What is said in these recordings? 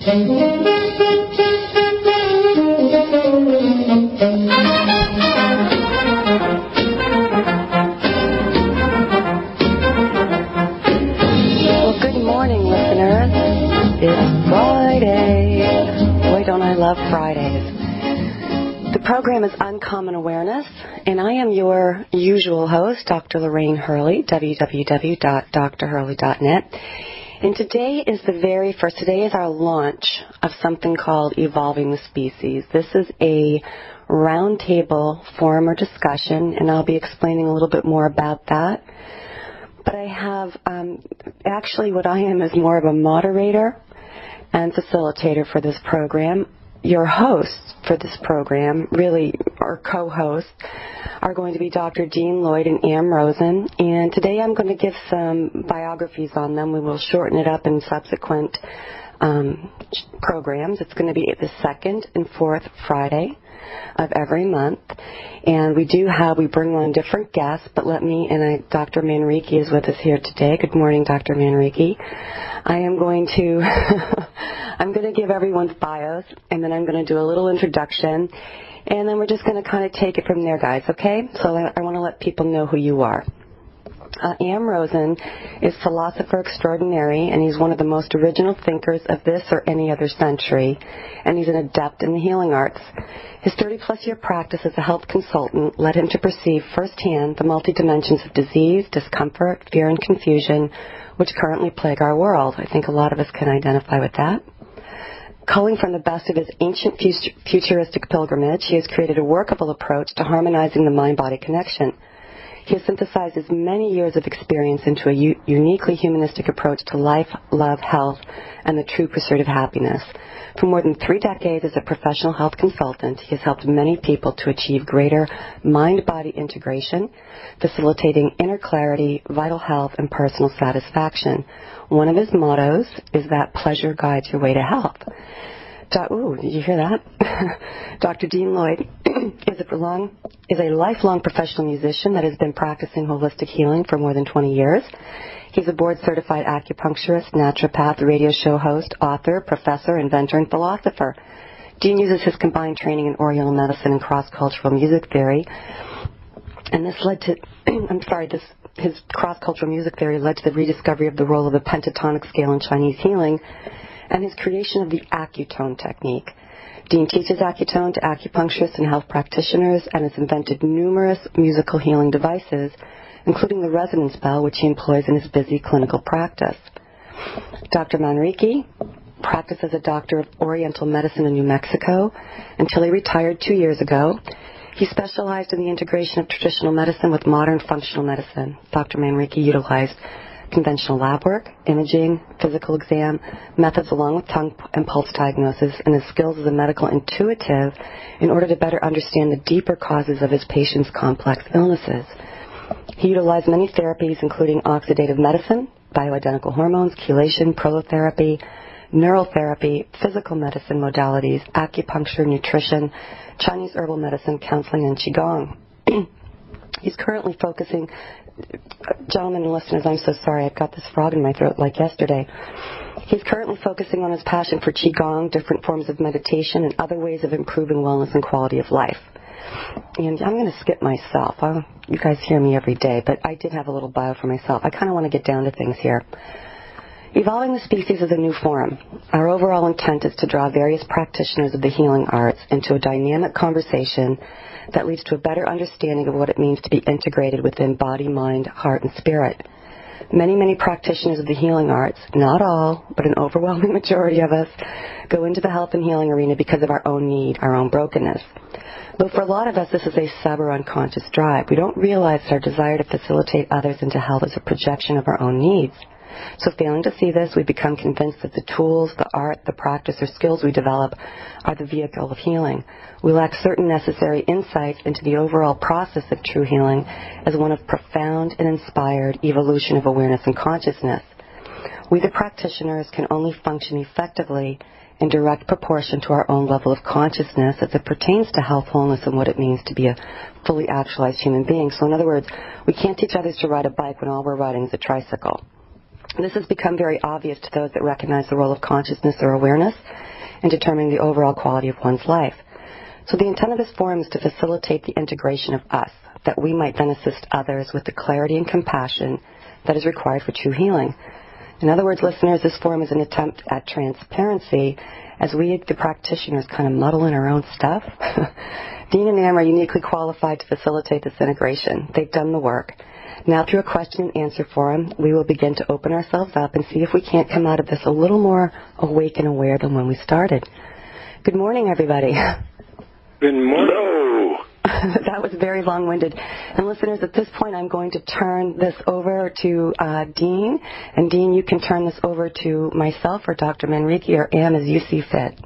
good morning, listeners. It's Friday. Boy, don't I love Fridays. The program is Uncommon Awareness, and I am your usual host, Dr. Lorraine Hurley, www.drhurley.net. And today is today is our launch of something called Evolving the Species. This is a roundtable forum or discussion, and I'll be explaining a little bit more about that. But I have, actually what I am is more of a moderator and facilitator for this program. Your hosts for this program, really, or co-hosts, are going to be Dr. Dean Lloyd and Am Rosen. And today I'm going to give some biographies on them. We will shorten it up in subsequent programs. It's going to be the second and fourth Friday of every month. And we bring on different guests, but Dr. Manrique is with us here today. Good morning, Dr. Manrique. I am going to I'm going to give everyone's bios, and then I'm going to do a little introduction, and then we're just going to kind of take it from there, guys, okay? So I want to let people know who you are. Am Rosen is philosopher extraordinary, and he's one of the most original thinkers of this or any other century, and he's an adept in the healing arts. His 30-plus year practice as a health consultant led him to perceive firsthand the multi-dimensions of disease, discomfort, fear, and confusion which currently plague our world. I think a lot of us can identify with that. Culling from the best of his ancient futuristic pilgrimage, he has created a workable approach to harmonizing the mind-body connection. He has synthesized his many years of experience into a uniquely humanistic approach to life, love, health, and the true pursuit of happiness. For more than 3 decades as a professional health consultant, he has helped many people to achieve greater mind-body integration, facilitating inner clarity, vital health, and personal satisfaction. One of his mottos is that pleasure guides your way to health. Did you hear that? Dr. Dean Lloyd is a lifelong professional musician that has been practicing holistic healing for more than 20 years. He's a board-certified acupuncturist, naturopath, radio show host, author, professor, inventor, and philosopher. Dean uses his combined training in Oriental medicine and cross-cultural music theory, and this led to, his cross-cultural music theory led to the rediscovery of the role of the pentatonic scale in Chinese healing and his creation of the Accutone technique. Dean teaches Accutone to acupuncturists and health practitioners and has invented numerous musical healing devices, including the resonance bell, which he employs in his busy clinical practice. Dr. Manrique practiced as a doctor of Oriental medicine in New Mexico until he retired 2 years ago. He specialized in the integration of traditional medicine with modern functional medicine. Dr. Manrique utilized conventional lab work, imaging, physical exam, methods along with tongue and pulse diagnosis, and his skills as a medical intuitive in order to better understand the deeper causes of his patients' complex illnesses. He utilized many therapies, including oxidative medicine, bioidentical hormones, chelation, prolotherapy, neural therapy, physical medicine modalities, acupuncture, nutrition, Chinese herbal medicine, counseling, and Qigong. He's currently focusing, gentlemen and listeners, I'm so sorry, I've got this frog in my throat like yesterday. He's currently focusing on his passion for Qigong, different forms of meditation, and other ways of improving wellness and quality of life. And I'm going to skip myself. You guys hear me every day, but I did have a little bio for myself. I kind of want to get down to things here. Evolving the Species is a new forum. Our overall intent is to draw various practitioners of the healing arts into a dynamic conversation that leads to a better understanding of what it means to be integrated within body, mind, heart, and spirit. Many practitioners of the healing arts, not all, but an overwhelming majority of us, go into the health and healing arena because of our own need, our own brokenness. Though for a lot of us, this is a sub or unconscious drive. We don't realize that our desire to facilitate others into health is a projection of our own needs. So failing to see this, we become convinced that the tools, the art, the practice, or skills we develop are the vehicle of healing. We lack certain necessary insights into the overall process of true healing as one of profound and inspired evolution of awareness and consciousness. We, the practitioners, can only function effectively in direct proportion to our own level of consciousness as it pertains to health, wholeness, and what it means to be a fully actualized human being. So in other words, we can't teach others to ride a bike when all we're riding is a tricycle. This has become very obvious to those that recognize the role of consciousness or awareness in determining the overall quality of one's life. So the intent of this forum is to facilitate the integration of us, that we might then assist others with the clarity and compassion that is required for true healing. In other words, listeners, this forum is an attempt at transparency as we, the practitioners, kind of muddle in our own stuff. Dean and Am are uniquely qualified to facilitate this integration. They've done the work. Now, through a question and answer forum, we will begin to open ourselves up and see if we can't come out of this a little more awake and aware than when we started. Good morning, everybody. Good morning. Hello. That was very long-winded. And listeners, at this point, I'm going to turn this over to Dean. And Dean, you can turn this over to myself or Dr. Manrique or Am as you see fit.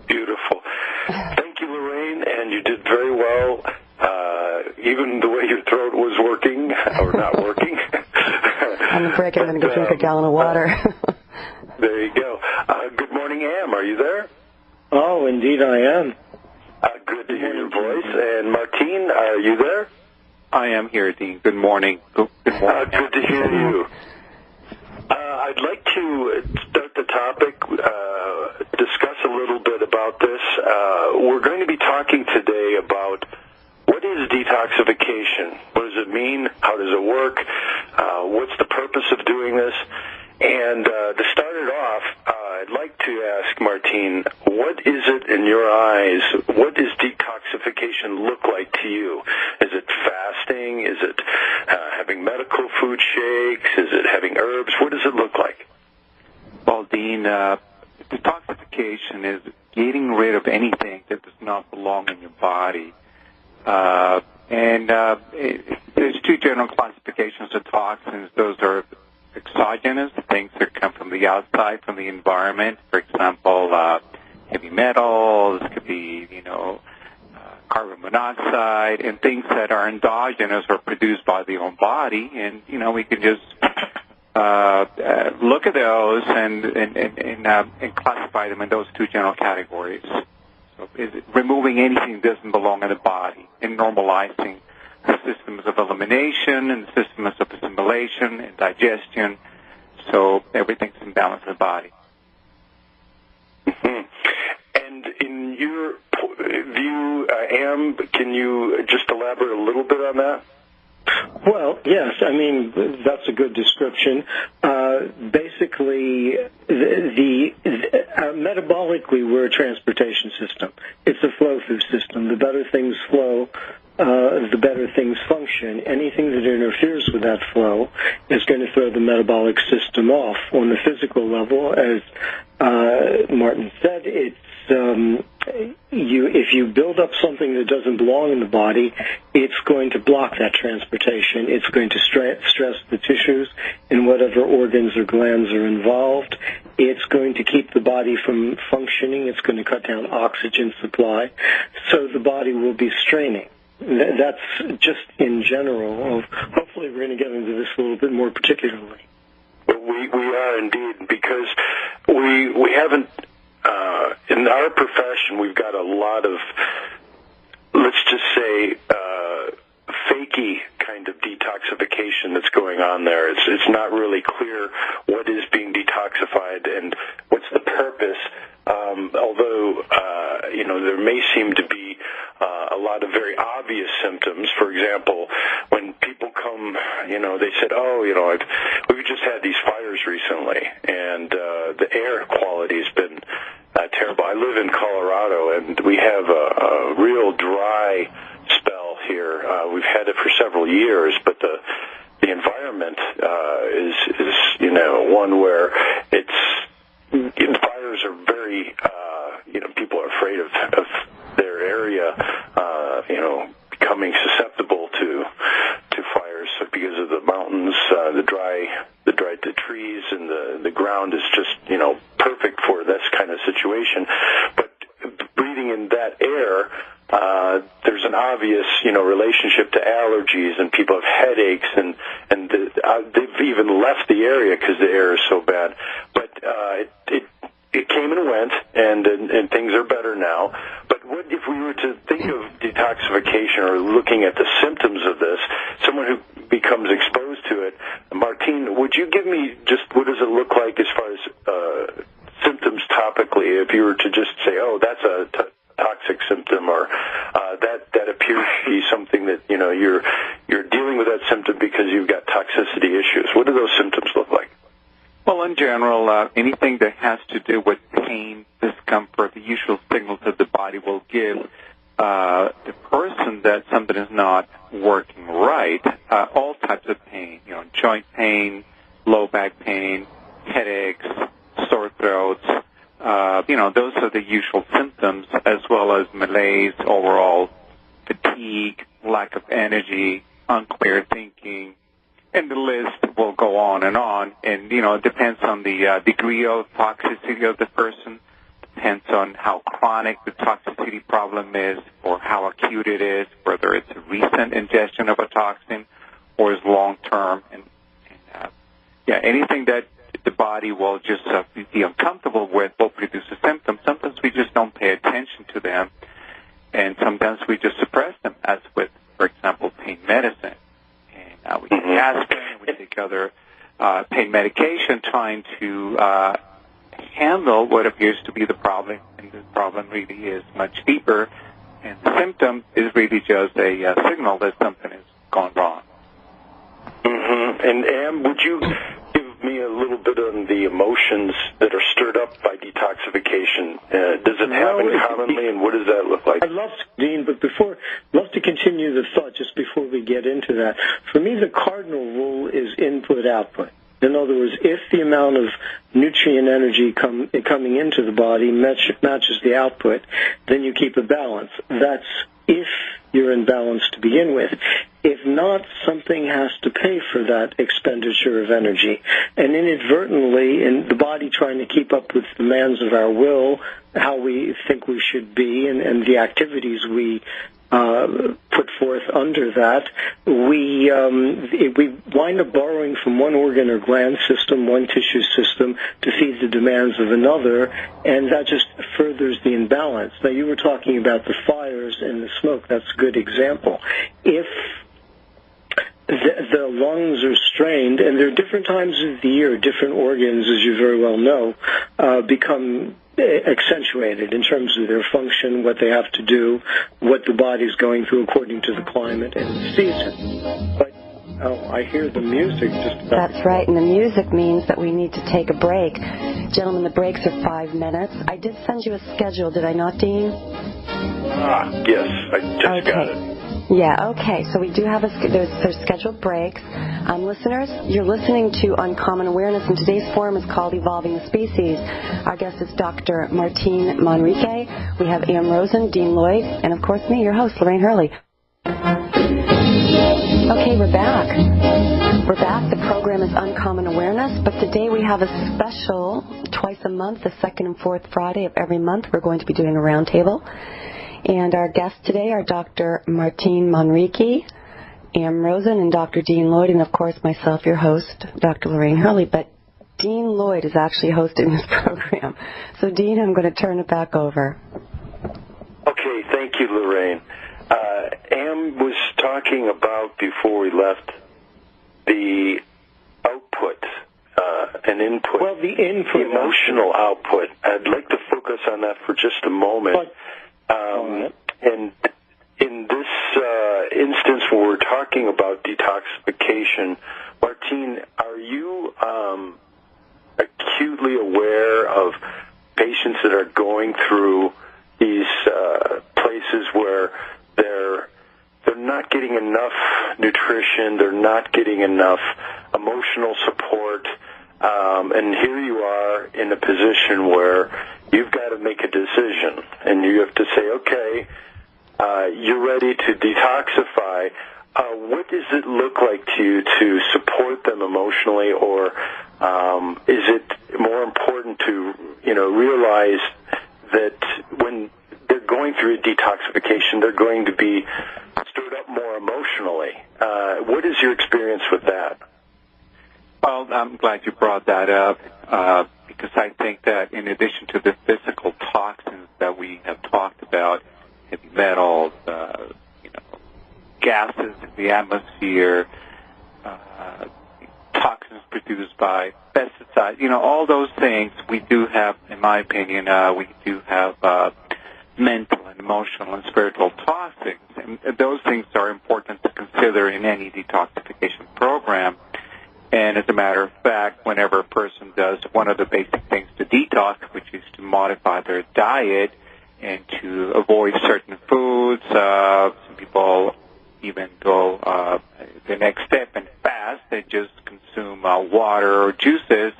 Beautiful. Thank you, Lorraine, and you did very well. Even the way your throat was working, or not working. On the break, I'm going to go drink a gallon of water. There you go. Good morning, Am. Are you there? Oh, indeed I am. Good to hear your voice. And Martine, are you there? I am here, Dean. Good morning. Good morning. Good to hear you. I'd like to start the topic, discuss a little bit about this. We're going to be talking today about what is detoxification? What does it mean? How does it work? What's the purpose of doing this? And to start it off, I'd like to ask Martine, what is it in your eyes? What does detoxification look like to you? Is it fasting? Is it having medical food shakes? Is it having herbs? What does it look like? Well, Dean, detoxification is getting rid of anything that does not belong in your body. There's two general classifications of toxins. Those are exogenous, things that come from the outside, from the environment. For example, heavy metals, could be, carbon monoxide, and things that are endogenous or produced by the own body. And, we can just look at those and classify them in those two general categories. So is it removing anything that doesn't belong in the body and normalizing the systems of elimination and the systems of assimilation and digestion, so everything's in balance in the body. Mm-hmm. And in your view, Am, can you just elaborate a little bit on that? Well, yes. I mean, that's a good description. Basically, metabolically, we're a transportation system. It's a flow-through system. The better things flow, the better things function. Anything that interferes with that flow is going to throw the metabolic system off. On the physical level, as Martin said, it's if you build up something that doesn't belong in the body, it's going to block that transportation. It's going to stress the tissues and whatever organs or glands are involved. It's going to keep the body from functioning. It's going to cut down oxygen supply. So the body will be straining. That's just in general. Hopefully we're going to get into this a little bit more particularly. We are indeed, because we haven't, in our profession, we've got a lot of, let's just say, fakey kind of detoxification that's going on there. It's not really clear what is being detoxified and what's the purpose, although, there may seem to be a lot of very obvious symptoms. For example, when people come, they said, we've just had these fires recently, and the air quality has been terrible. I live in Colorado, and we have a real dry spell here. We've had it for several years, but the environment is one where the fires are very, people are afraid of their area, becoming susceptible to fires because of the mountains, the trees, and the ground is just, perfect for this kind of situation. But breathing in that air, there's an obvious, relationship to allergies, and people have headaches, and they've even left the area because the air is so bad. But it came and went, and things are better now. But what if we were to think of detoxification or looking at the symptoms of this, someone who becomes exposed to it? Martine, would you give me just microscopically, if you were to just say, oh, that's a toxic symptom, or that appears to be something that, you know, you're dealing with that symptom because you've got toxicity issues. What do those symptoms look like? Well, in general, anything that has to do with pain, discomfort, the usual signals that the body will give the person that something is not working right, all types of pain, you know, joint pain, low back pain, headaches, sore throats, you know, those are the usual symptoms, as well as malaise, overall fatigue, lack of energy, unclear thinking, and the list will go on. And, you know, it depends on the degree of toxicity of the person, depends on how chronic the toxicity problem is or how acute it is, whether it's a recent ingestion of a toxin or is long-term. And anything that the body will just be uncomfortable with will produce a symptom. Sometimes we just don't pay attention to them, and sometimes we just suppress them, as with, for example, pain medicine. And we take aspirin, we take other pain medication trying to handle what appears to be the problem, and the problem really is much deeper, and the symptom is really just a signal that something has gone wrong. Mm-hmm. And Am, would you give me a little bit on the emotions that are stirred up by detoxification? Does it happen commonly, and what does that look like? I'd love to, Dean, but love to continue the thought just before we get into that. For me, the cardinal rule is input-output. In other words, if the amount of nutrient energy coming into the body matches the output, then you keep a balance. That's if you're in balance to begin with. If not, something has to pay for that expenditure of energy. And inadvertently, in the body trying to keep up with the demands of our will, how we think we should be, and the activities we put forth under that, we wind up borrowing from one organ or gland system, one tissue system, to feed the demands of another, and that just furthers the imbalance. Now, you were talking about the fires and the smoke. That's a good example. If the lungs are strained, and there are different times of the year, different organs, as you very well know, become accentuated in terms of their function, what they have to do, what the body's going through according to the climate and the season. But I hear the music just about. That's right, and the music means that we need to take a break. Gentlemen, the breaks are 5 minutes. I did send you a schedule, did I not, Dean? Yes, I just got it. Yeah, okay. So we do have there's scheduled breaks. Listeners, you're listening to Uncommon Awareness, and today's forum is called Evolving the Species. Our guest is Dr. Martine Manrique. We have Am Rosen, Dean Lloyd, and of course me, your host, Lorraine Hurley. Okay, we're back. We're back. The program is Uncommon Awareness, but today we have a special, twice a month, the second and fourth Friday of every month. We're going to be doing a roundtable. And our guests today are Dr. Martine Manrique, Am Rosen, and Dr. Dean Lloyd, and of course myself, your host, Dr. Lorraine Hurley. But Dean Lloyd is actually hosting this program. So, Dean, I'm going to turn it back over. Okay, thank you, Lorraine. Am was talking about, before we left, the output and input. Well, the input. The emotional output. I'd like to focus on that for just a moment. And in this instance where we're talking about detoxification, Martine, are you acutely aware of patients that are going through these places where they're not getting enough nutrition, they're not getting enough emotional support, and here you are in a position where you've got to make a decision, and you have to say, okay, you're ready to detoxify. What does it look like to you to support them emotionally, or is it more important to, realize that when they're going through a detoxification, they're going to be stirred up more emotionally? What is your experience with that? Well, I'm glad you brought that up because I think that in addition to the physical toxins that we have talked about, heavy metals, gases in the atmosphere, toxins produced by pesticides outside. All those things we do have, in my opinion, we do have mental and emotional and spiritual toxins. And those things are important to consider in any detoxification program. And as a matter of fact, whenever a person does one of the basic things to detox, which is to modify their diet and to avoid certain foods, some people even go the next step and fast and just consume water or juices.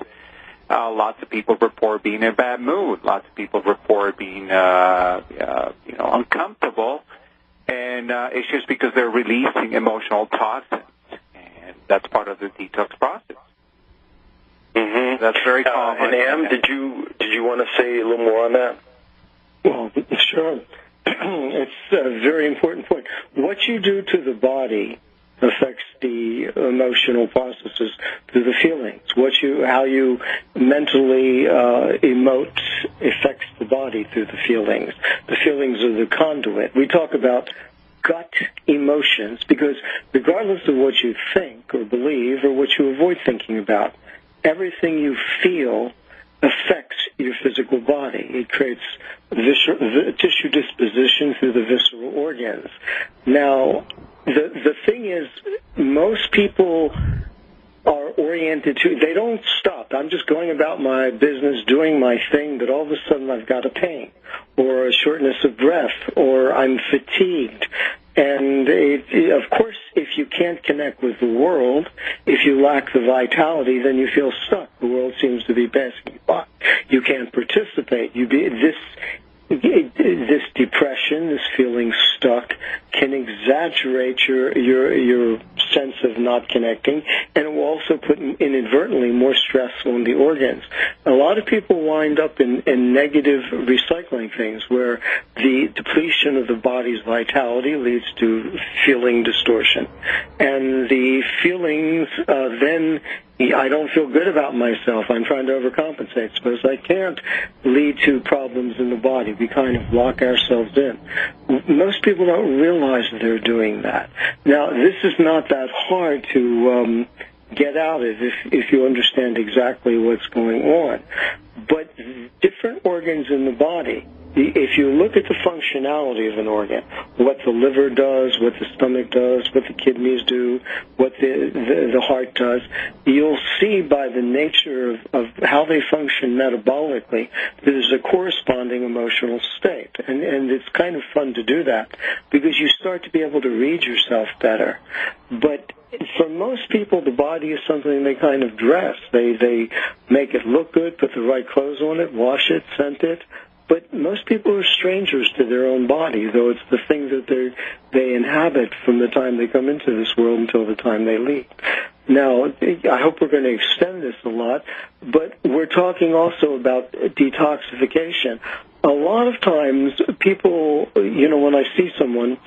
Lots of people report being in a bad mood. Lots of people report being, uncomfortable, and it's just because they're releasing emotional toxins, and that's part of the detox process. Mm-hmm. That's very common. And Am, did you want to say a little more on that? Well, sure. It's a very important point. What you do to the body affects the emotional processes through the feelings. How you mentally emote affects the body through the feelings. The feelings are the conduit. We talk about gut emotions because regardless of what you think or believe or what you avoid thinking about, everything you feel affects your physical body. It creates tissue disposition through the visceral organs. Now, the thing is, most people are oriented to, they don't stop. I'm just going about my business, doing my thing, but all of a sudden I've got a pain or a shortness of breath or I'm fatigued. And of course, if you can't connect with the world, if you lack the vitality, then you feel stuck. The world seems to be passing you by. You can't participate. This depression, this feeling stuck, can exaggerate your sense of not connecting, and it will also put inadvertently more stress on the organs. A lot of people wind up in negative recycling things where the depletion of the body's vitality leads to feeling distortion. And the feelings then, I don't feel good about myself, I'm trying to overcompensate, suppose I can't, lead to problems in the body. We kind of lock ourselves in. Most people don't realize that they're doing that. Now, this is not that hard to get out of if you understand exactly what's going on. But different organs in the body, if you look at the functionality of an organ, what the liver does, what the stomach does, what the kidneys do, what the heart does, you'll see by the nature of how they function metabolically, there's a corresponding emotional state. And it's kind of fun to do that because you start to be able to read yourself better. But for most people, the body is something they kind of dress. They make it look good, put the right clothes on it, wash it, scent it. But most people are strangers to their own body, though it's the thing that they inhabit from the time they come into this world until the time they leave. Now, I hope we're going to extend this a lot, but we're talking also about detoxification. A lot of times, people, when I see someone,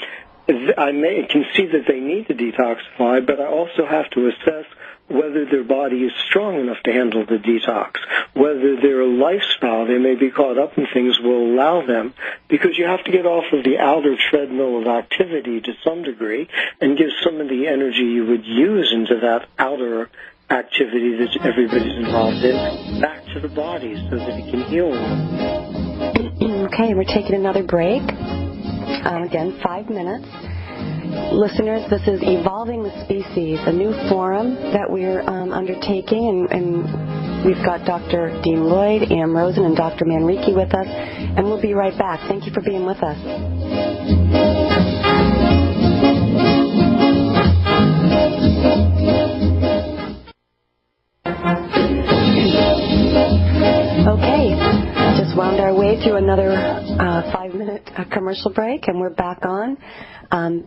I can see that they need to detoxify, but I also have to assess whether their body is strong enough to handle the detox, whether their lifestyle, they may be caught up in things, will allow them, because you have to get off of the outer treadmill of activity to some degree and give some of the energy you would use into that outer activity that everybody's involved in back to the body so that it can heal them. Okay, we're taking another break. Again, 5 minutes. Listeners, this is Evolving the Species, a new forum that we're undertaking, and we've got Dr. Dean Lloyd, Am Rosen, and Dr. Manrique with us, and we'll be right back. Thank you for being with us. Okay, just wound our way through another 5-minute commercial break, and we're back on.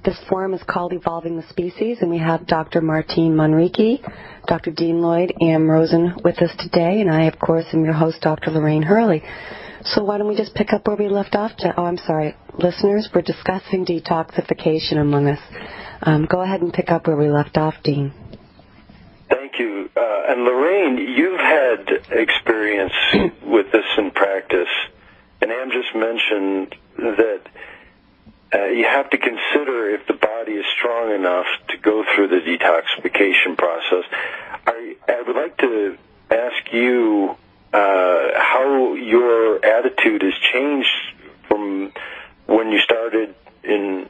This forum is called Evolving the Species, and we have Dr. Martine Manrique, Dr. Dean Lloyd, Am Rosen with us today, and I, of course, am your host, Dr. Lorraine Hurley. So why don't we just pick up where we left off? Listeners, we're discussing detoxification among us. Go ahead and pick up where we left off, Dean. Thank you. And Lorraine, you've had experience with this in practice, and Am just mentioned that you have to consider if the body is strong enough to go through the detoxification process. I would like to ask you your attitude has changed from when you started in,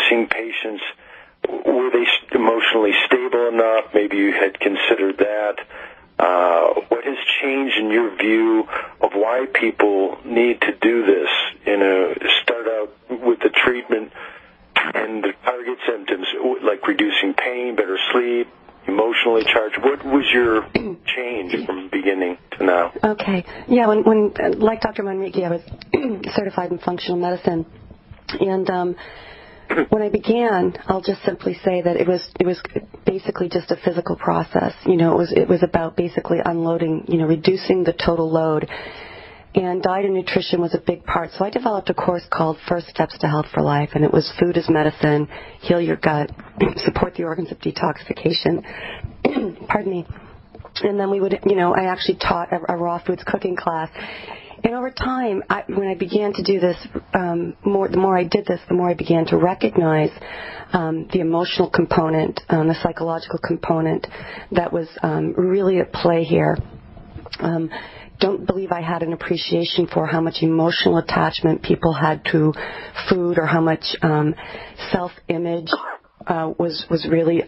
seeing patients? Were they emotionally stable enough? Maybe you had considered that. What has changed in your view of why people need to do this? Start out with the treatment and the target symptoms, like reducing pain, better sleep, emotionally charged. What was your change from beginning to now? Okay. Yeah, when like Dr. Manrique, I was certified in functional medicine. And when I began, I'll just simply say that it was basically just a physical process. It was about basically unloading, reducing the total load. And diet and nutrition was a big part. So I developed a course called First Steps to Health for Life, and it was food as medicine, heal your gut, support the organs of detoxification. Pardon me. And then we would, I actually taught a raw foods cooking class. And over time, when I began to do this, the more I did this, the more I began to recognize the emotional component, the psychological component that was really at play here. Don't believe I had an appreciation for how much emotional attachment people had to food, or how much self-image was really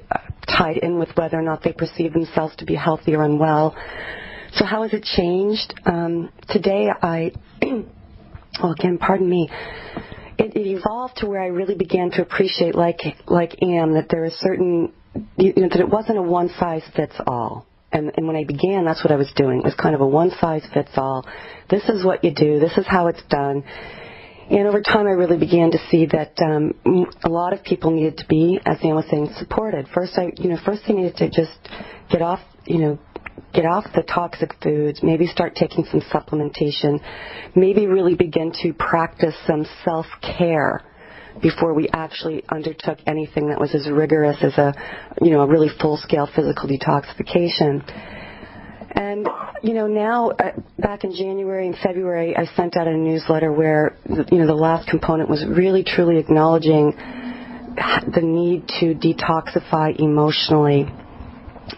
tied in with whether or not they perceived themselves to be healthy or unwell. So how has it changed? Today again, pardon me, it evolved to where I really began to appreciate, like Am, that there is certain, that it wasn't a one-size-fits-all. And when I began, that's what I was doing. It was kind of a one-size-fits-all. This is what you do. This is how it's done. And over time, I really began to see that a lot of people needed to be, as Ann was saying, supported. First, they needed to just get off the toxic foods, maybe start taking some supplementation, maybe really begin to practice some self-care before we actually undertook anything that was as rigorous as a really full-scale physical detoxification. And, now, back in January and February, I sent out a newsletter where, the last component was really, truly acknowledging the need to detoxify emotionally.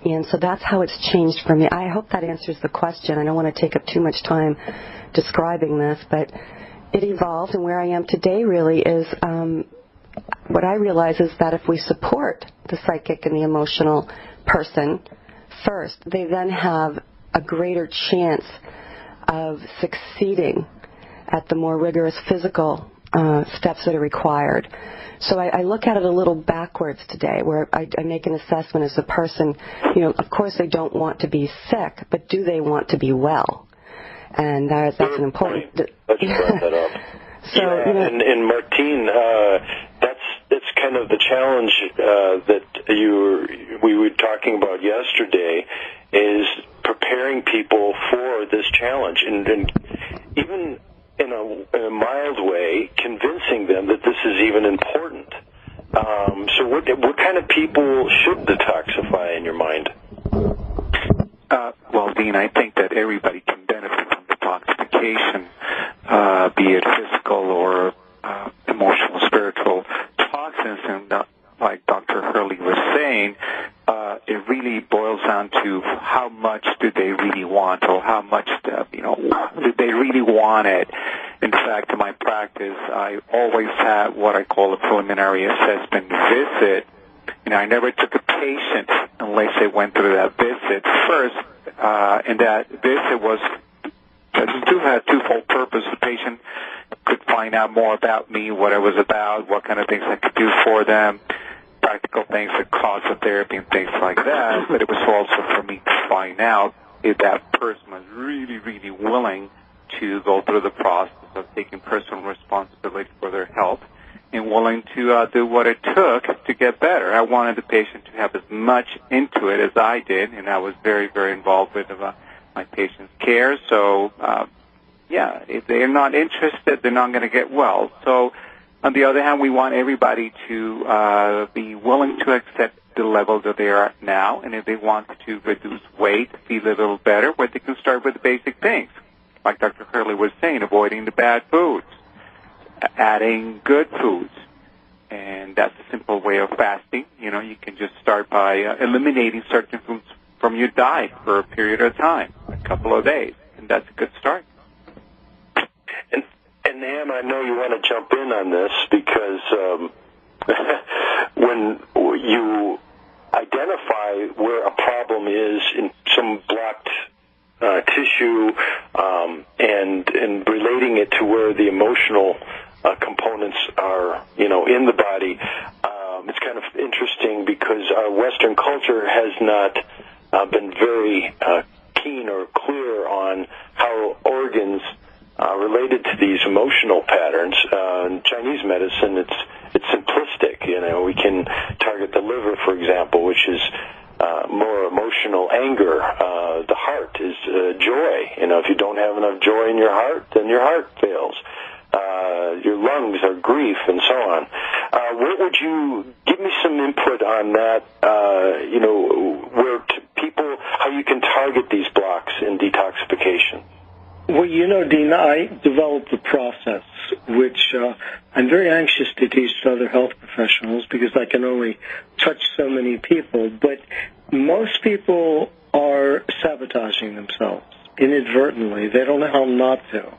And so that's how it's changed for me. I hope that answers the question. I don't want to take up too much time describing this, but it evolved, and where I am today really is what I realize is that if we support the psychic and the emotional person first, they then have a greater chance of succeeding at the more rigorous physical steps that are required. So I look at it a little backwards today, where I make an assessment as a person. Of course they don't want to be sick, but do they want to be well? And that's an important. Let's wrap that up. So, and Martine, that's kind of the challenge that we were talking about yesterday, is preparing people for this challenge, and even in a mild way, convincing them that this is even important. So what kind of people should detoxify in your mind? Well, Dean, I think that everybody can benefit from detoxification, be it physical or emotional, spiritual toxins. And like Dr. Hurley was saying, it really boils down to how much do they really want, or how much, do they really want it. In fact, in my practice, I always had what I call a preliminary assessment visit. I never took a patient unless they went through that visit first, and that visit was had twofold purpose. The patient could find out more about me, what I was about, what kind of things I could do for them, practical things like cause of therapy and things like that. But it was also for me to find out if that person was really, really willing to go through the process of taking personal responsibility for their health and willing to do what it took to get better. I wanted the patient to have as much into it as I did, and I was very, very involved with my patient's care. So, if they're not interested, they're not going to get well. So, on the other hand, we want everybody to be willing to accept the level that they are at now, and if they want to reduce weight, feel a little better, well, they can start with the basic things. Like Dr. Hurley was saying, avoiding the bad foods, adding good foods. And that's a simple way of fasting. You can just start by eliminating certain foods from your diet for a period of time, a couple of days, and that's a good start. Sam, I know you want to jump in on this because when you identify where a problem is in some blocked tissue and relating it to where the emotional components are, in the body, it's kind of interesting because our Western culture has not been very keen or clear on how organs related to these emotional patterns. In Chinese medicine, it's simplistic. We can target the liver, for example, which is more emotional anger. The heart is joy. If you don't have enough joy in your heart, then your heart fails. Your lungs are grief, and so on. What would you give me some input on that? Where people, how you can target these blocks in detoxification? Well, Dean, I developed a process which I'm very anxious to teach to other health professionals because I can only touch so many people. But most people are sabotaging themselves inadvertently. They don't know how not to.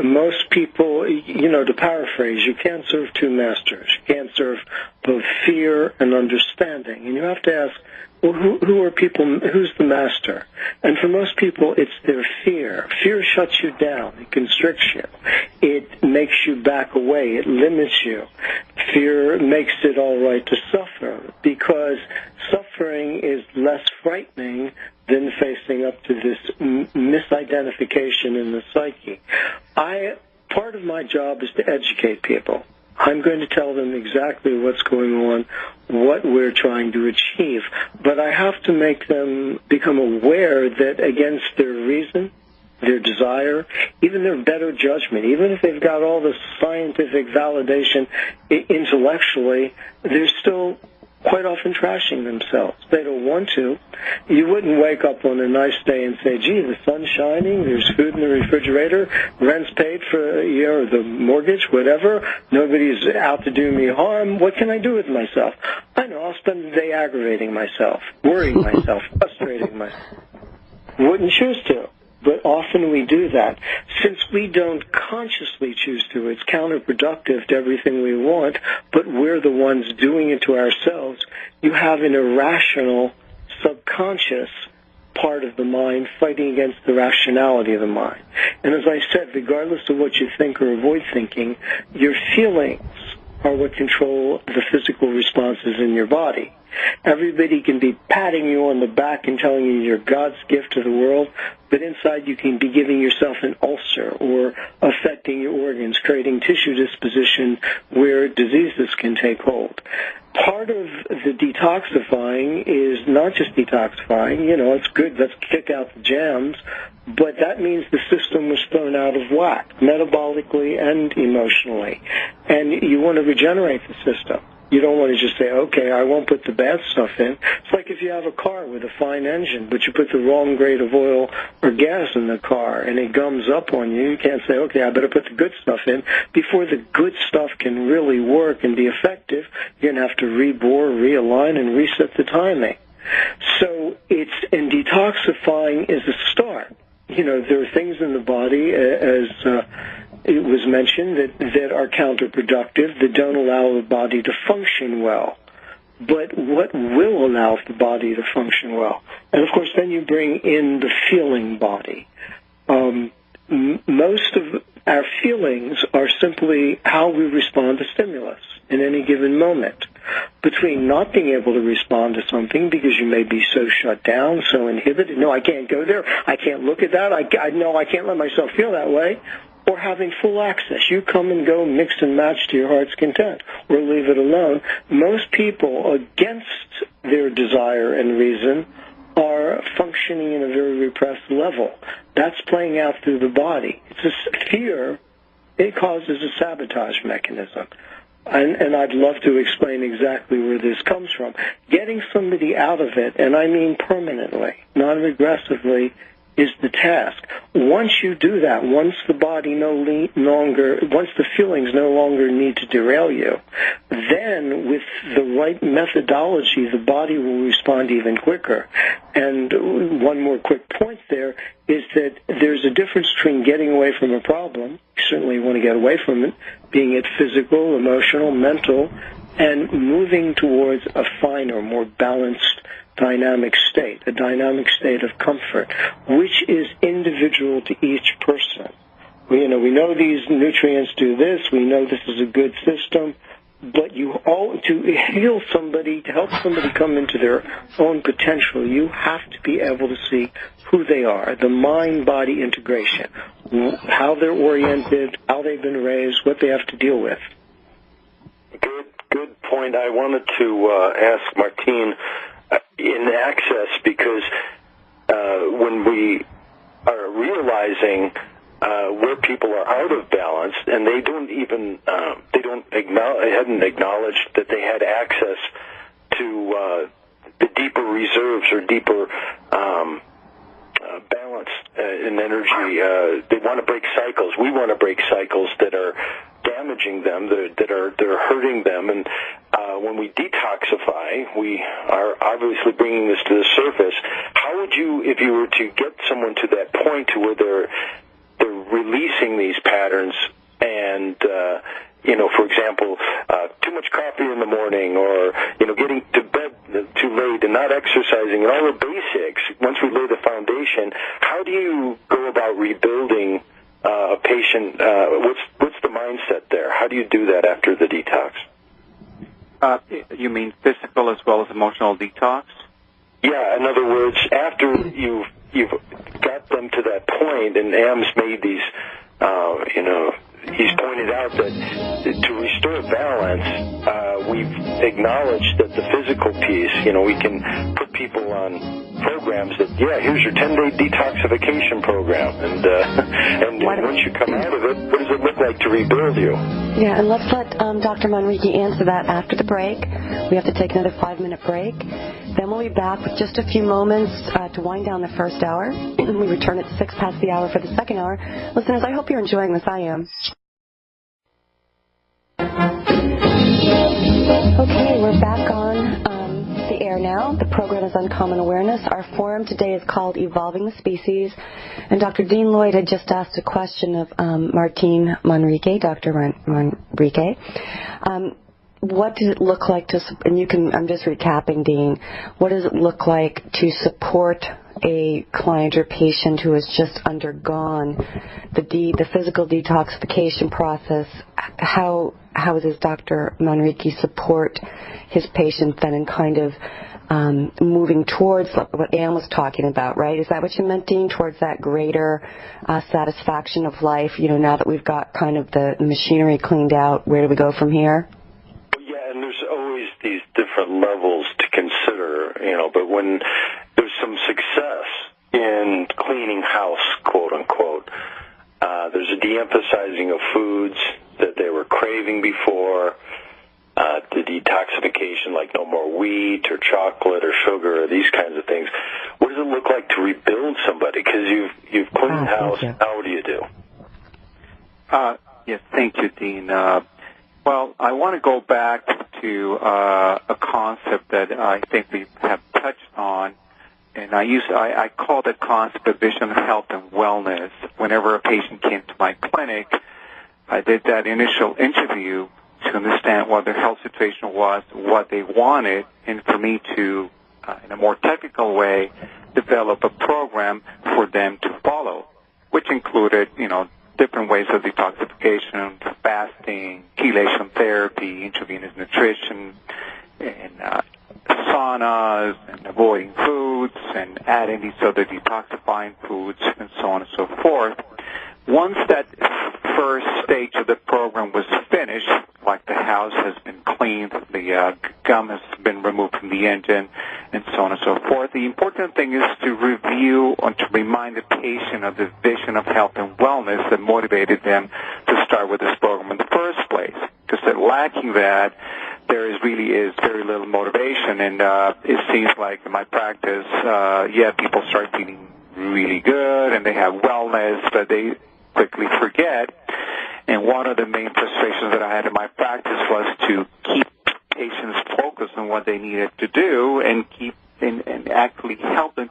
Most people, to paraphrase, you can't serve two masters. You can't serve both fear and understanding. And you have to ask, well, who are people, who's the master? And for most people, it's their fear. Fear shuts you down. It constricts you. It makes you back away. It limits you. Fear makes it all right to suffer because suffering is less frightening than facing up to this misidentification in the psyche. Part of my job is to educate people. I'm going to tell them exactly what's going on, what we're trying to achieve. But I have to make them become aware that against their reason, their desire, even their better judgment, even if they've got all the scientific validation intellectually, they're still quite often trashing themselves. They don't want to. You wouldn't wake up on a nice day and say, gee, the sun's shining, there's food in the refrigerator, rent's paid for the mortgage, whatever, nobody's out to do me harm, what can I do with myself? I know, I'll spend the day aggravating myself, worrying myself, frustrating myself. Wouldn't choose to. But often we do that. Since we don't consciously choose to, it's counterproductive to everything we want, but we're the ones doing it to ourselves. You have an irrational, subconscious part of the mind fighting against the rationality of the mind. And as I said, regardless of what you think or avoid thinking, your feelings are what control the physical responses in your body. Everybody can be patting you on the back and telling you you're God's gift to the world, but inside you can be giving yourself an ulcer or affecting your organs, creating tissue disposition where diseases can take hold. Part of the detoxifying is not just detoxifying, it's good, let's kick out the jams, but that means the system was thrown out of whack, metabolically and emotionally, and you want to regenerate the system. You don't want to just say, okay, I won't put the bad stuff in. It's like if you have a car with a fine engine, but you put the wrong grade of oil or gas in the car, and it gums up on you. You can't say, okay, I better put the good stuff in. Before the good stuff can really work and be effective, you're going to have to rebore, realign, and reset the timing. So and detoxifying is a start. There are things in the body, as it was mentioned, that are counterproductive, that don't allow the body to function well. But what will allow the body to function well? And, of course, then you bring in the feeling body. Most of our feelings are simply how we respond to stimulus in any given moment. Between not being able to respond to something because you may be so shut down, so inhibited, no, I can't go there, I can't look at that, I can't let myself feel that way, or having full access. You come and go, mix and match to your heart's content, or leave it alone. Most people, against their desire and reason, are functioning in a very repressed level. That's playing out through the body. It's a fear. It causes a sabotage mechanism. And I'd love to explain exactly where this comes from. Getting somebody out of it, and I mean permanently, non-regressively, is the task. Once you do that, once the feelings no longer need to derail you, then with the right methodology, the body will respond even quicker. And one more quick point there is that there's a difference between getting away from a problem, certainly want to get away from it, being it physical, emotional, mental, and moving towards a finer, more balanced dynamic state, a dynamic state of comfort, which is individual to each person. We know these nutrients do this. We know this is a good system. But to heal somebody, to help somebody come into their own potential, you have to be able to see who they are, the mind-body integration, how they're oriented, how they've been raised, what they have to deal with. Good point. I wanted to ask Martine in Access, because when we are realizing where people are out of balance, and they hadn't acknowledged that they had access to the deeper reserves or deeper balance in energy. They want to break cycles. We want to break cycles that are damaging them, that are hurting them. And when we detoxify, we are obviously bringing this to the surface. How would you, if you were to get someone to that point to where they're releasing these patterns and, for example, too much coffee in the morning, or, getting to bed too late and not exercising, and all the basics, once we lay the foundation, how do you go about rebuilding a patient? What's the mindset there? How do you do that after the detox? You mean physical as well as emotional detox? Yeah, in other words, after you've got them to that point, and Am's made these, he's pointed out that to restore balance, we've acknowledged that the physical piece, we can put people on programs that, here's your 10-day detoxification program, and once you come out of it, what does it look like to rebuild you? Yeah, and let's let Dr. Manrique answer that after the break. We have to take another 5-minute break. Then we'll be back with just a few moments to wind down the first hour. We return at 6 past the hour for the second hour. Listeners, I hope you're enjoying this. I am. Okay, we're back on the air now. The program is Uncommon Awareness. Our forum today is called Evolving the Species. And Dr. Dean Lloyd had just asked a question of Martine Manrique, Dr. Manrique. What does it look like to, and I'm just recapping, Dean, what does it look like to support a client or patient who has just undergone the physical detoxification process? How does Dr. Manrique support his patient then in kind of moving towards what Ann was talking about, right? Is that what you meant, Dean, towards that greater satisfaction of life, now that we've got kind of the machinery cleaned out? Where do we go from here? And there's always these different levels to consider, but when there's some success in cleaning house, quote unquote, there's a de-emphasizing of foods that they were craving before, the detoxification, like no more wheat or chocolate or sugar, or these kinds of things. What does it look like to rebuild somebody? Because you've cleaned house. How do you do? Yes, thank you, Dean. Well, I want to go back to a concept that I think we have touched on, and I call the concept of vision of health and wellness. Whenever a patient came to my clinic, I did that initial interview to understand what their health situation was, what they wanted, and for me to, in a more technical way, develop a program for them to follow, which included, different ways of detoxification, fasting, chelation therapy, intravenous nutrition, and saunas, and avoiding foods, and adding these other detoxifying foods, and so on and so forth. Once that first stage of the program was finished, like the house has been cleaned, the gum has been removed from the engine, and so on and so forth, the important thing is to review and to remind the patient of the vision of health and wellness that motivated them to start with this program in the first place. Because lacking that, there really is very little motivation, and it seems like in my practice, people start feeling really good and they have wellness, but they quickly forget. And one of the main frustrations that I had in my practice was to keep patients focused on what they needed to do and and actually help them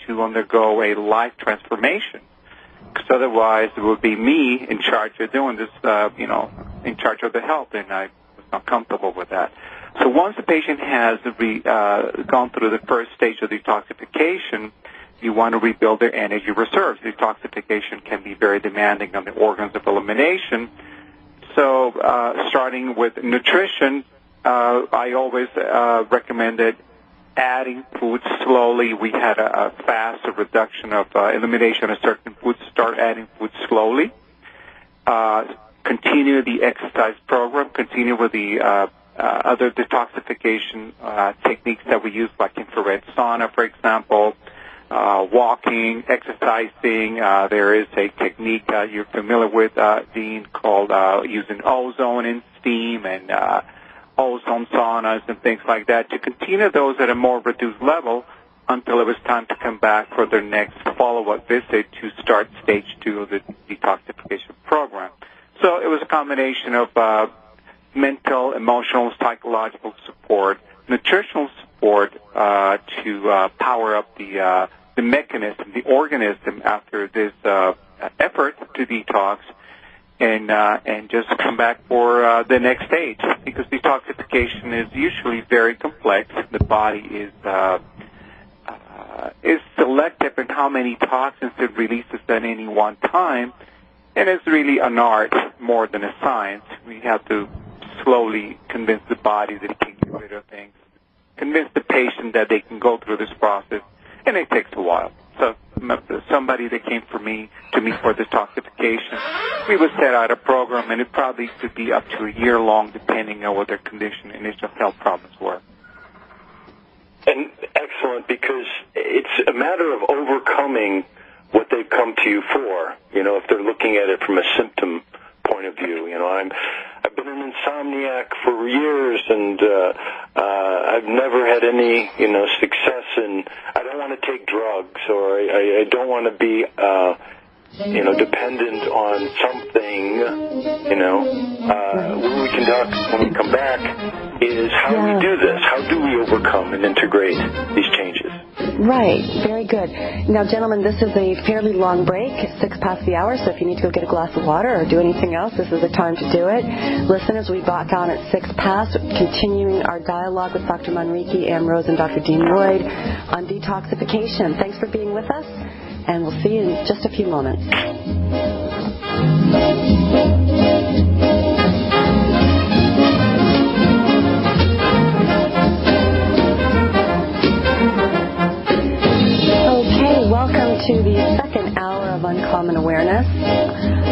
to undergo a life transformation. because otherwise it would be me in charge of doing this, in charge of the health, and I was not comfortable with that. So once the patient has gone through the first stage of detoxification, you want to rebuild their energy reserves. Detoxification can be very demanding on the organs of elimination. So starting with nutrition, I always recommended adding foods slowly. We had a fast reduction of elimination of certain foods. Start adding foods slowly. Continue the exercise program. Continue with the other detoxification techniques that we use, like infrared sauna, for example, walking, exercising. There is a technique you're familiar with, Dean, called using ozone and steam and ozone saunas and things like that, to continue those at a more reduced level until it was time to come back for their next follow-up visit to start stage 2 of the detoxification program. So it was a combination of mental, emotional, psychological support, nutritional support to power up the mechanism, the organism after this effort to detox, and just come back for the next stage, because detoxification is usually very complex. The body is selective in how many toxins it releases at any one time, and it's really an art more than a science. We have to slowly convince the body that it can get rid of things, convince the patient that they can go through this process, and it takes a while. So somebody that came to me for detoxification, we would set out a program, and it probably could be up to a year long, depending on what their condition, initial health problems were. And excellent, because it's a matter of overcoming what they've come to you for. If they're looking at it from a symptom point of view, I've been an insomniac for years, and I've never had any, success, and I don't want to take drugs, or I don't want to be, dependent on something. What we can talk when we come back is how do we do this? How do we overcome and integrate these changes? Right. Very good. Now, gentlemen, this is a fairly long break, 6 past the hour, so if you need to go get a glass of water or do anything else, this is the time to do it. Listen as we back on at 6 past, continuing our dialogue with Dr. Manrique, Ann Rose, and Dr. Dean Lloyd on detoxification. Thanks for being with us, and we'll see you in just a few moments. Welcome to the second hour of Uncommon Awareness.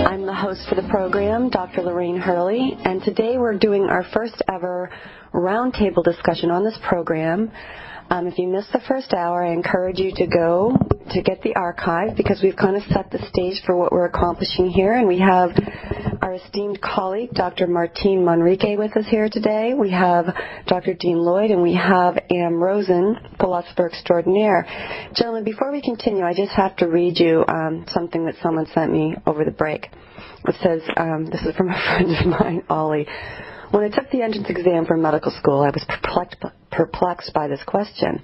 I'm the host for the program, Dr. Lorraine Hurley, and today we're doing our first ever roundtable discussion on this program. If you missed the first hour, I encourage you to go to get the archive, because we've kind of set the stage for what we're accomplishing here, and we have our esteemed colleague, Dr. Martine Manrique, with us here today. We have Dr. Dean Lloyd, and we have Ann Rosen, philosopher extraordinaire. Gentlemen, before we continue, I just have to read you something that someone sent me over the break. It says, this is from a friend of mine, Ollie. When I took the entrance exam for medical school, I was perplexed by this question.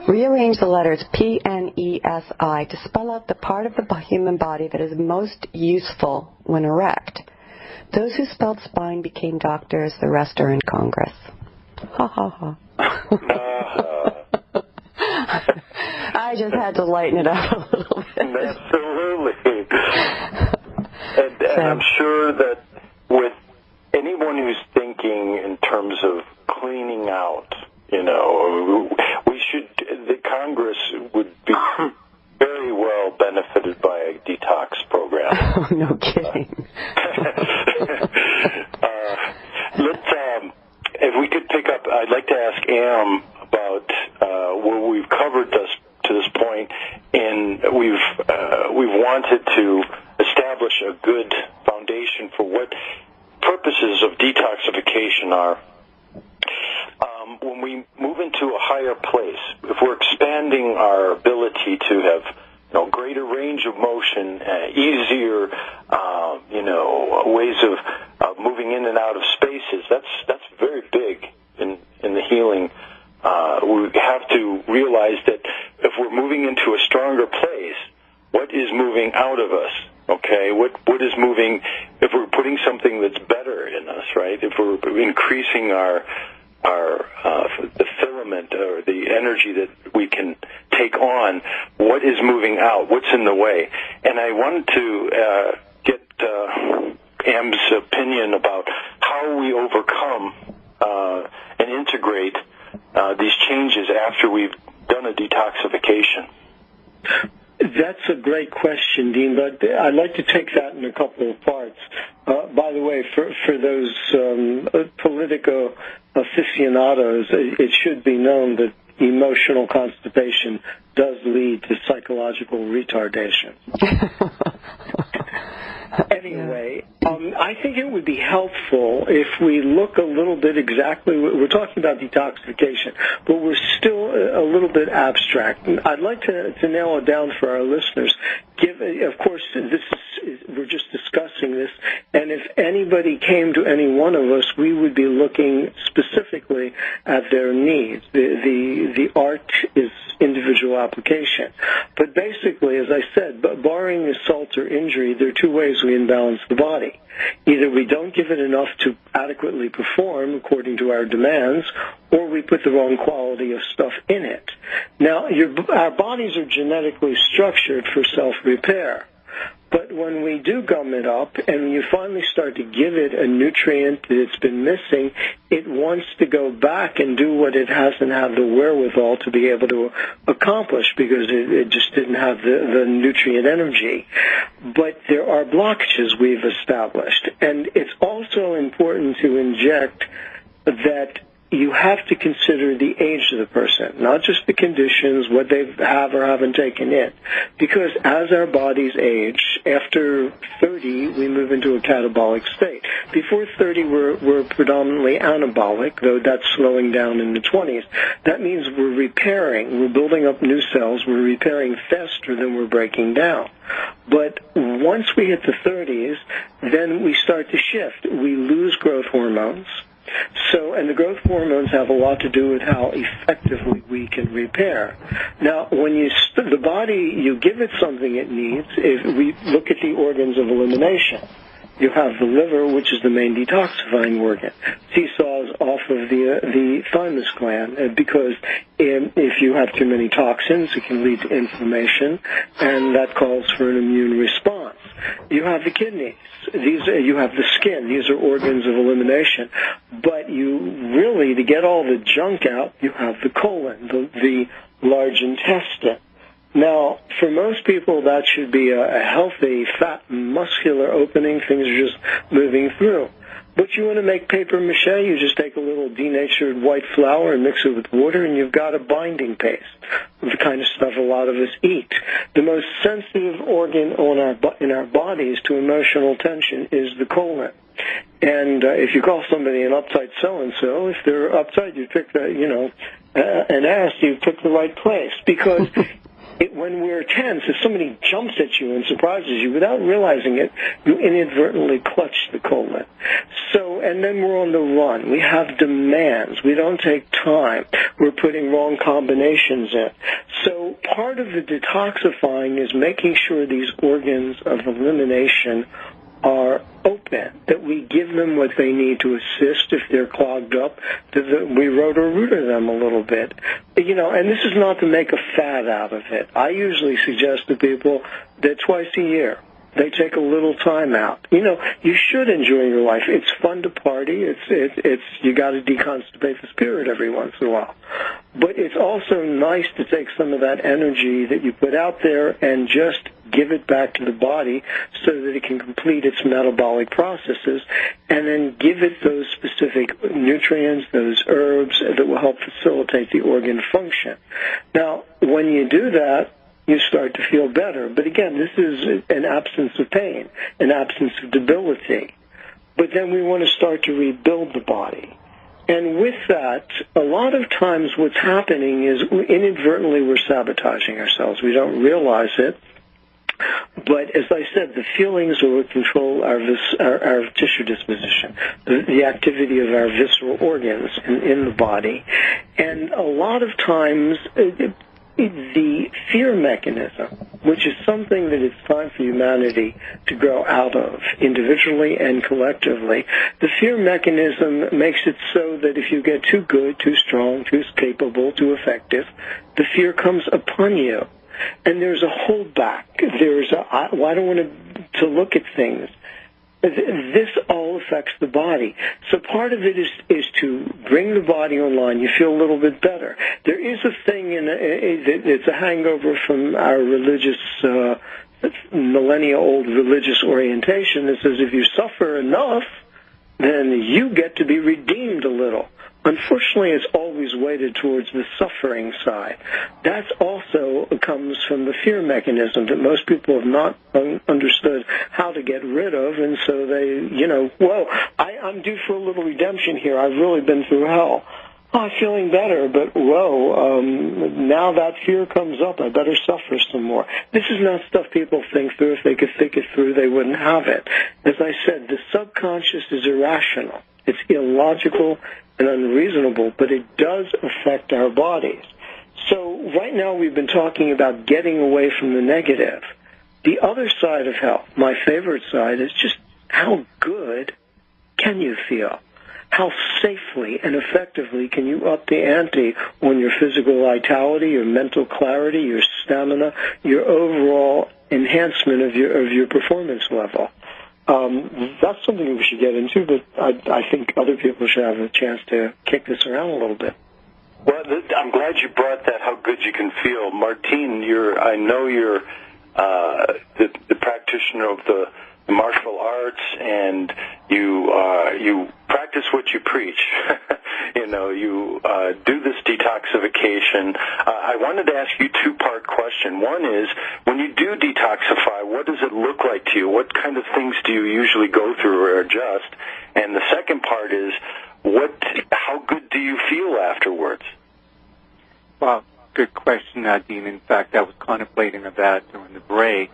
Rearrange the letters P-N-E-S-I to spell out the part of the human body that is most useful when erect. Those who spelled spine became doctors, the rest are in Congress. Ha ha ha. I just had to lighten it up a little bit. Absolutely. And I'm sure that with anyone who's thinking in terms of cleaning out, the Congress would be very well benefited by a detox program. Oh, no kidding. If we could pick up, I'd like to ask Am about what we've covered to this point, and we've wanted to establish a good foundation for what purposes of detoxification are. When we move into a higher place, if we're expanding our ability to have greater range of motion, easier ways of moving in and out of spaces, that's very big in the healing. We have to realize that if we're moving into a stronger place, what is moving out of us Okay, what is moving? If we're putting something that's better in us, right? If we're increasing our the filament or the energy that we can take on, what is moving out? What's in the way? And I wanted to get Am's opinion about how we overcome and integrate these changes after we've done a detoxification. That's a great question, Dean, but I'd like to take that in a couple of parts. By the way, for those politico aficionados, it should be known that emotional constipation does lead to psychological retardation. Anyway, I think it would be helpful if we look a little bit exactly. We're talking about detoxification, but we're still a little bit abstract. I'd like to nail it down for our listeners. Of course, we're just discussing this, and if anybody came to any one of us, we would be looking specifically at their needs. The art is individual application. But basically, as I said, barring assault or injury, there are two ways we imbalance the body. Either we don't give it enough to adequately perform according to our demands, or we put the wrong quality of stuff in it. Now, our bodies are genetically structured for self-repair. But when we do gum it up and you finally start to give it a nutrient that's been missing, it wants to go back and do what it hasn't had the wherewithal to be able to accomplish because it just didn't have the nutrient energy. But there are blockages we've established. And it's also important to inject that you have to consider the age of the person, not just the conditions, what they have or haven't taken in. Because as our bodies age, after 30, we move into a catabolic state. Before 30, we're predominantly anabolic, though that's slowing down in the 20s. That means we're repairing. We're building up new cells. We're repairing faster than we're breaking down. But once we hit the 30s, then we start to shift. We lose growth hormones. And the growth hormones have a lot to do with how effectively we can repair. Now, when the body, you give it something it needs, if we look at the organs of elimination, you have the liver, which is the main detoxifying organ. Seesaws off of the thymus gland because if you have too many toxins, it can lead to inflammation, and that calls for an immune response. You have the kidneys. You have the skin. These are organs of elimination. But you really, to get all the junk out, you have the colon, the large intestine. Now, for most people, that should be a healthy, fat, muscular opening. Things are just moving through. But you want to make paper mache, you just take a little denatured white flour and mix it with water, and you've got a binding paste, the kind of stuff a lot of us eat. The most sensitive organ in our bodies to emotional tension is the colon. And if you call somebody an uptight so-and-so, if they're uptight, you pick an ass, you pick the right place. Because when we're tense, if somebody jumps at you and surprises you without realizing it, you inadvertently clutch the colon. And then we're on the run. We have demands. We don't take time. We're putting wrong combinations in. So part of the detoxifying is making sure these organs of elimination are open, that we give them what they need to assist if they're clogged up, that we rotor-rooter them a little bit. And this is not to make a fad out of it. I usually suggest to people that twice a year, they take a little time out. You should enjoy your life. It's fun to party. It's you got to deconstipate the spirit every once in a while. But it's also nice to take some of that energy that you put out there and just give it back to the body so that it can complete its metabolic processes, and then give it those specific nutrients, those herbs that will help facilitate the organ function. Now, when you do that, you start to feel better. But again, this is an absence of pain, an absence of debility. But then we want to start to rebuild the body. And with that, a lot of times what's happening is inadvertently we're sabotaging ourselves. We don't realize it. But as I said, the feelings will control our tissue disposition, the activity of our visceral organs in the body. And a lot of times the fear mechanism which is something that it's time for humanity to grow out of, individually and collectively. The fear mechanism makes it so that if you get too good, too strong, too capable, too effective, the fear comes upon you. And there's a holdback. I don't want to look at things. This all affects the body. So part of it is to bring the body online. You feel a little bit better. There is a thing, it's a hangover from our religious, millennia-old religious orientation that says if you suffer enough, then you get to be redeemed a little. Unfortunately, it's always weighted towards the suffering side. That also comes from the fear mechanism that most people have not understood how to get rid of, and so they, I'm due for a little redemption here. I've really been through hell. Oh, I'm feeling better, but now that fear comes up, I better suffer some more. This is not stuff people think through. If they could think it through, they wouldn't have it. As I said, the subconscious is irrational. It's illogical and unreasonable, but it does affect our bodies. So right now we've been talking about getting away from the negative. The other side of health, my favorite side, is just how good can you feel? How safely and effectively can you up the ante on your physical vitality, your mental clarity, your stamina, your overall enhancement of your performance level? That's something we should get into, but I think other people should have a chance to kick this around a little bit. Well, I'm glad you brought that, how good you can feel. Martine, I know you're the practitioner of the martial arts, and you practice what you preach. You do this detoxification. I wanted to ask you a two-part question. One is, when you do detoxify, what does it look like to you? What kind of things do you usually go through or adjust? And the second part is, how good do you feel afterwards? Well, good question, Dean. In fact, I was contemplating that during the break.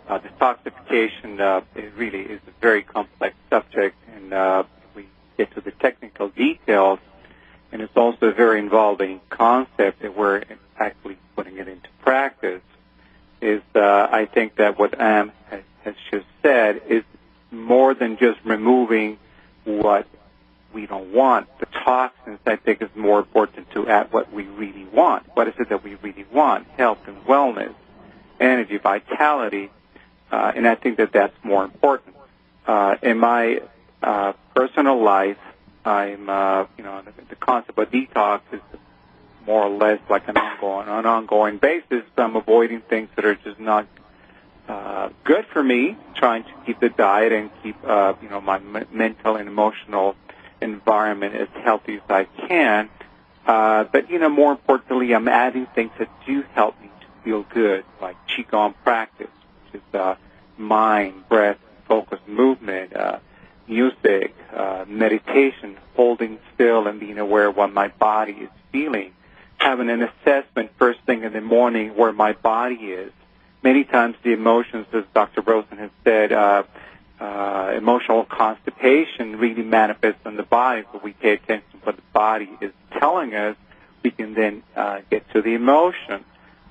Detoxification it really is a very complex subject, and we get to the technical details, and it's also a very involving concept that we're actually putting it into practice. I think that what Am has just said is more than just removing what we don't want. The toxins, I think, is more important to add what we really want. What is it that we really want? Health and wellness, energy, vitality. And I think that that's more important. In my personal life, I'm, the concept of detox is more or less like on an ongoing basis. I'm avoiding things that are just not good for me, trying to keep the diet and keep, my mental and emotional environment as healthy as I can. But, more importantly, I'm adding things that do help me to feel good, like Qigong practice, which is mind, breath, focus, movement, music, meditation, holding still and being aware of what my body is feeling, having an assessment first thing in the morning where my body is. Many times the emotions, as Dr. Rosen has said, emotional constipation really manifests on the body, but we pay attention to what the body is telling us. We can then get to the emotion.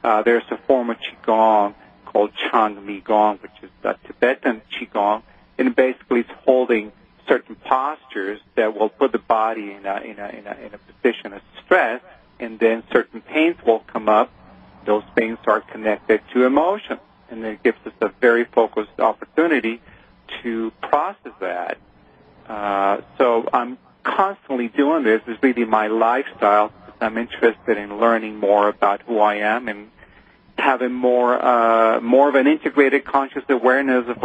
There's a form of Qigong called Chang Mi Gong, which is Tibetan Qigong, and basically it's holding certain postures that will put the body in a position of stress, and then certain pains will come up. Those pains are connected to emotion, and it gives us a very focused opportunity to process that. So I'm constantly doing this. It's really my lifestyle. I'm interested in learning more about who I am and having more of an integrated conscious awareness of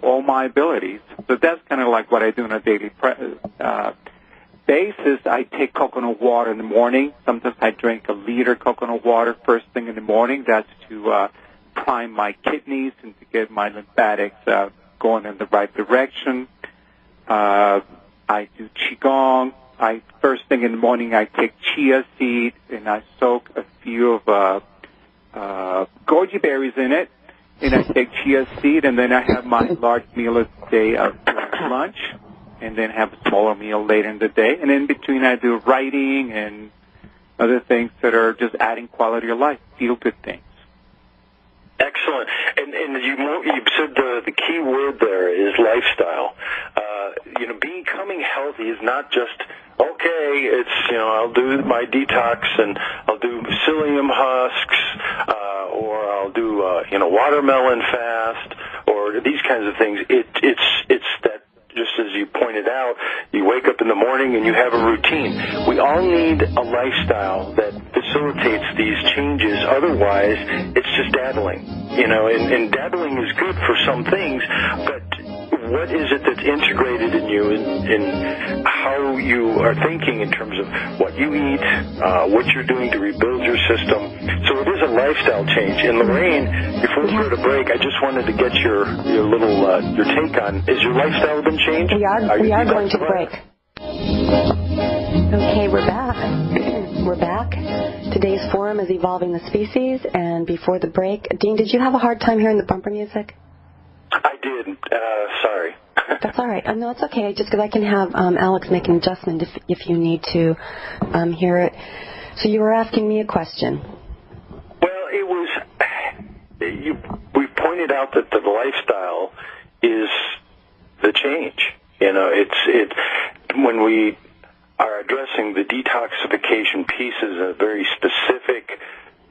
all my abilities. So that's kind of like what I do on a daily basis. I take coconut water in the morning. Sometimes I drink a liter coconut water first thing in the morning. That's to prime my kidneys and to get my lymphatics going in the right direction. I do Qigong. First thing in the morning, I take chia seed and I soak a few of goji berries in it, and I take chia seed, and then I have my large meal of the day of lunch, and then have a smaller meal later in the day. And in between, I do writing and other things that are just adding quality of life, feel-good things. Excellent. And you said the key word there is lifestyle. Becoming healthy is not just, okay, it's, I'll do my detox and I'll do psyllium husks, or I'll do, watermelon fast, or these kinds of things. It's that, just as you pointed out, you wake up in the morning and you have a routine. We all need a lifestyle that facilitates these changes. Otherwise, it's just dabbling, and dabbling is good for some things, but what is it that's integrated in you in how you are thinking in terms of what you eat, what you're doing to rebuild your system? So it is a lifestyle change. And Lorraine, before we go to break, I just wanted to get your take on, is your lifestyle been changed? We are going to break. Okay, we're back. We're back. Today's forum is Evolving the Species, and before the break, Dean, did you have a hard time hearing the bumper music? I did. Sorry. That's all right. No, it's okay. Just because I can have Alex make an adjustment if you need to hear it. So you were asking me a question. Well, it was. We pointed out that the lifestyle is the change. It's when we are addressing the detoxification pieces, a very specific,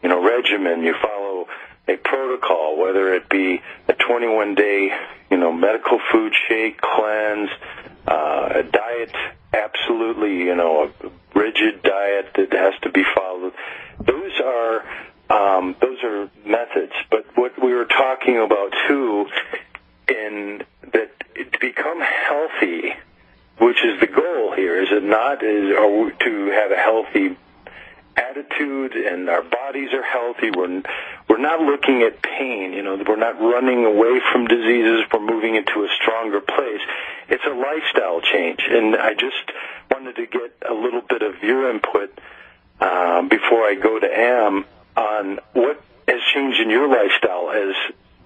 regimen. You follow a protocol, whether it be a 21-day, medical food shake cleanse, a diet, absolutely, a rigid diet that has to be followed. Those are methods. But what we were talking about too, in that to become healthy, which is the goal here, is it not? To have a healthy attitude and our bodies are healthy. We're not looking at pain. We're not running away from diseases. We're moving into a stronger place. It's a lifestyle change, and I just wanted to get a little bit of your input before I go to Am on what has changed in your lifestyle as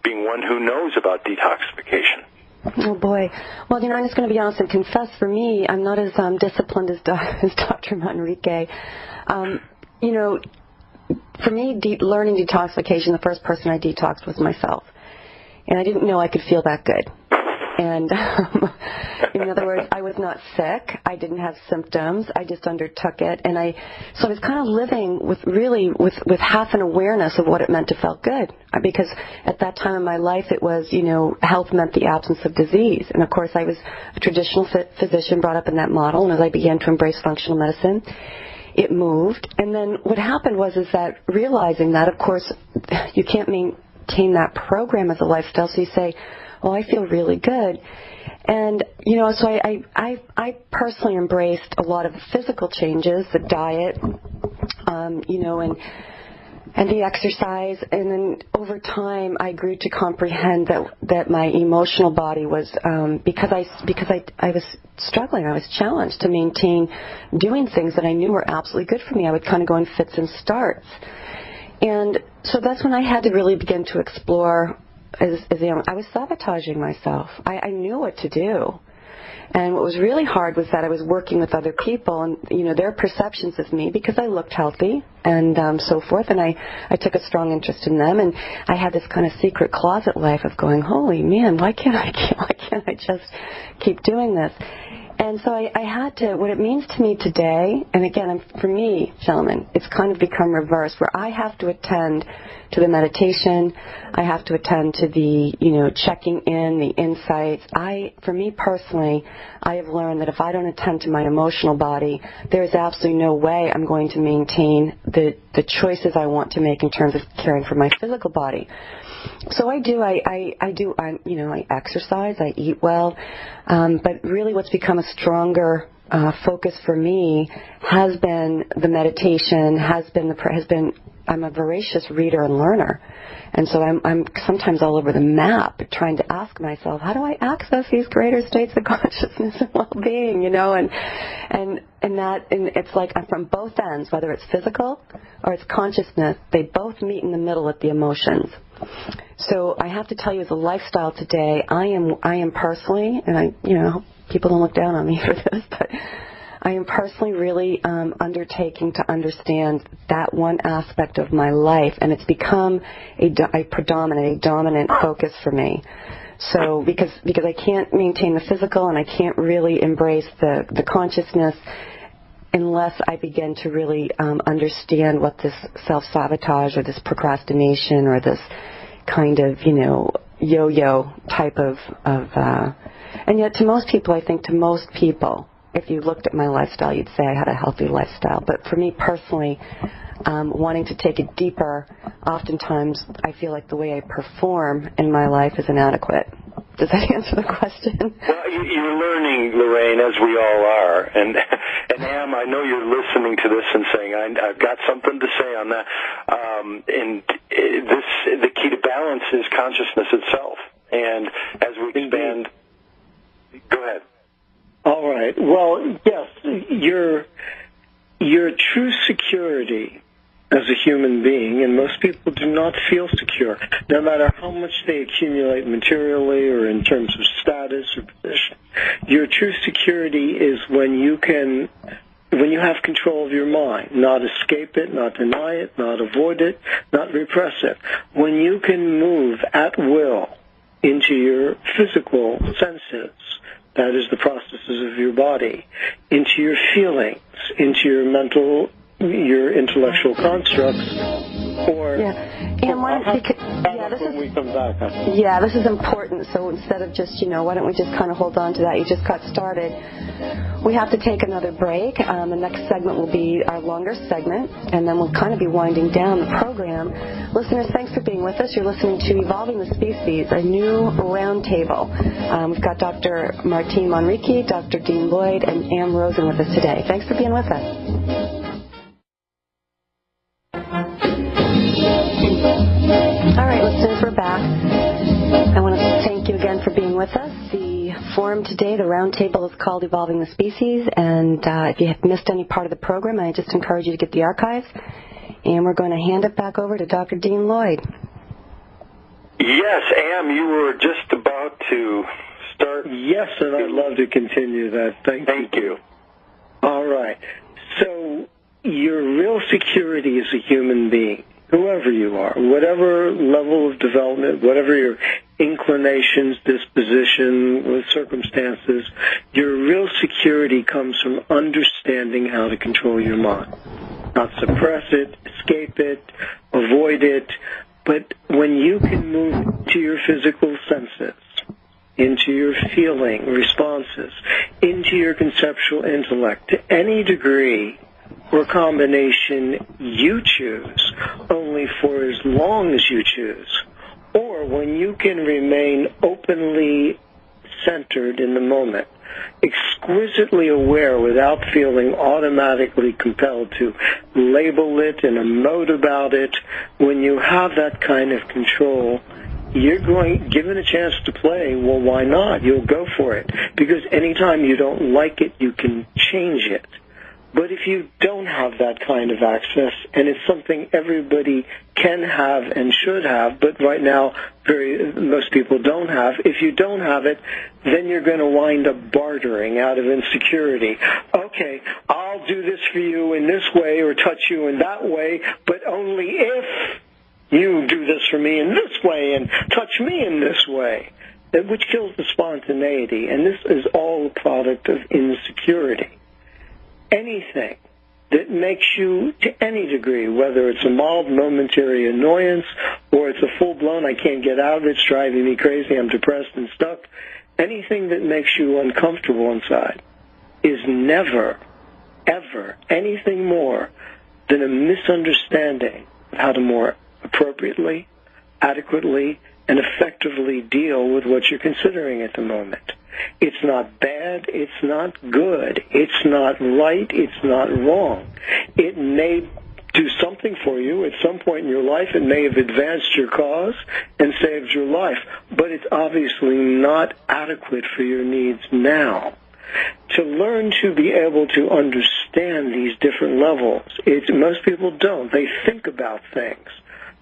being one who knows about detoxification. Oh, boy. Well, I'm just going to be honest and confess, for me, I'm not as disciplined as Dr. Manrique. For me, learning detoxification, the first person I detoxed was myself. And I didn't know I could feel that good. And in other words, I was not sick. I didn't have symptoms. I just undertook it. And so I was kind of living with half an awareness of what it meant to feel good. Because at that time in my life, it was, health meant the absence of disease. And of course, I was a traditional physician brought up in that model. And as I began to embrace functional medicine, it moved. And then what happened was that realizing that, of course, you can't maintain that program as a lifestyle. So you say, well, I feel really good. And, so I personally embraced a lot of physical changes, the diet, and the exercise. And then over time, I grew to comprehend that my emotional body was, because I was struggling, I was challenged to maintain doing things that I knew were absolutely good for me. I would kind of go in fits and starts. And so that's when I had to really begin to explore. I was sabotaging myself. I knew what to do. And what was really hard was that I was working with other people and, their perceptions of me, because I looked healthy and so forth, and I took a strong interest in them, and I had this kind of secret closet life of going, holy man, why can't I just keep doing this? And so I had to, what it means to me today, and again, for me, gentlemen, it's kind of become reversed, where I have to attend to the meditation, I have to attend to the, checking in, the insights. For me personally, I have learned that if I don't attend to my emotional body, there's absolutely no way I'm going to maintain the choices I want to make in terms of caring for my physical body. So I do. I exercise. I eat well. But really, what's become a stronger focus for me has been the meditation. I'm a voracious reader and learner, and so I'm sometimes all over the map trying to ask myself, how do I access these greater states of consciousness and well-being? And it's like I'm from both ends, whether it's physical or it's consciousness. They both meet in the middle at the emotions. So I have to tell you, as a lifestyle today, I am personally, and I hope people don't look down on me for this, but I am personally really undertaking to understand that one aspect of my life, and it's become a dominant focus for me. So because I can't maintain the physical and I can't really embrace the consciousness unless I begin to really understand what this self-sabotage or this procrastination or this kind of, yo-yo type of and yet to most people, if you looked at my lifestyle, you'd say I had a healthy lifestyle. But for me personally, wanting to take it deeper, oftentimes I feel like the way I perform in my life is inadequate. Does that answer the question? Well, you're learning, Lorraine, as we all are. And Am, I know you're listening to this and saying, I've got something to say on that. The key to balance is consciousness itself. And as we expand, go ahead. All right. Well, yes, your true security as a human being, and most people do not feel secure, no matter how much they accumulate materially or in terms of status or position. Your true security is when you have control of your mind, not escape it, not deny it, not avoid it, not repress it. When you can move at will into your physical senses, that is the processes of your body, into your feelings, into your mental, your intellectual constructs, or... Yeah. And why don't we come back. Yeah, this is important. So instead of just, why don't we just kind of hold on to that? You just got started. We have to take another break. The next segment will be our longer segment, and then we'll kind of be winding down the program. Listeners, thanks for being with us. You're listening to Evolving the Species, a new roundtable. We've got Dr. Martine Manrique, Dr. Dean Lloyd, and Am Rosen with us today. Thanks for being with us. All right, listeners, we're back. I want to thank you again for being with us. The forum today, the roundtable, is called Evolving the Species, and if you have missed any part of the program, I just encourage you to get the archives. And we're going to hand it back over to Dr. Dean Lloyd. Yes, Am, you were just about to start. Yes, and I'd love to continue that. Thank you. All right. So your real security as a human being, whoever you are, whatever level of development, whatever your inclinations, disposition, circumstances, your real security comes from understanding how to control your mind. Not suppress it, escape it, avoid it, but when you can move to your physical senses, into your feeling responses, into your conceptual intellect, to any degree or combination you choose, only for as long as you choose, or when you can remain openly centered in the moment, exquisitely aware without feeling automatically compelled to label it and emote about it, when you have that kind of control, you're given a chance to play, well, why not? You'll go for it. Because anytime you don't like it, you can change it. But if you don't have that kind of access, and it's something everybody can have and should have, but right now most people don't have, if you don't have it, then you're going to wind up bartering out of insecurity. Okay, I'll do this for you in this way or touch you in that way, but only if you do this for me in this way and touch me in this way, which kills the spontaneity. And this is all a product of insecurity. Anything that makes you, to any degree, whether it's a mild momentary annoyance or it's a full-blown, I can't get out of it, it's driving me crazy, I'm depressed and stuck, anything that makes you uncomfortable inside is never, ever anything more than a misunderstanding of how to more appropriately, adequately, and effectively deal with what you're considering at the moment. It's not bad, it's not good, it's not right, it's not wrong. It may do something for you at some point in your life. It may have advanced your cause and saved your life, but it's obviously not adequate for your needs now. To learn to be able to understand these different levels, most people don't. They think about things.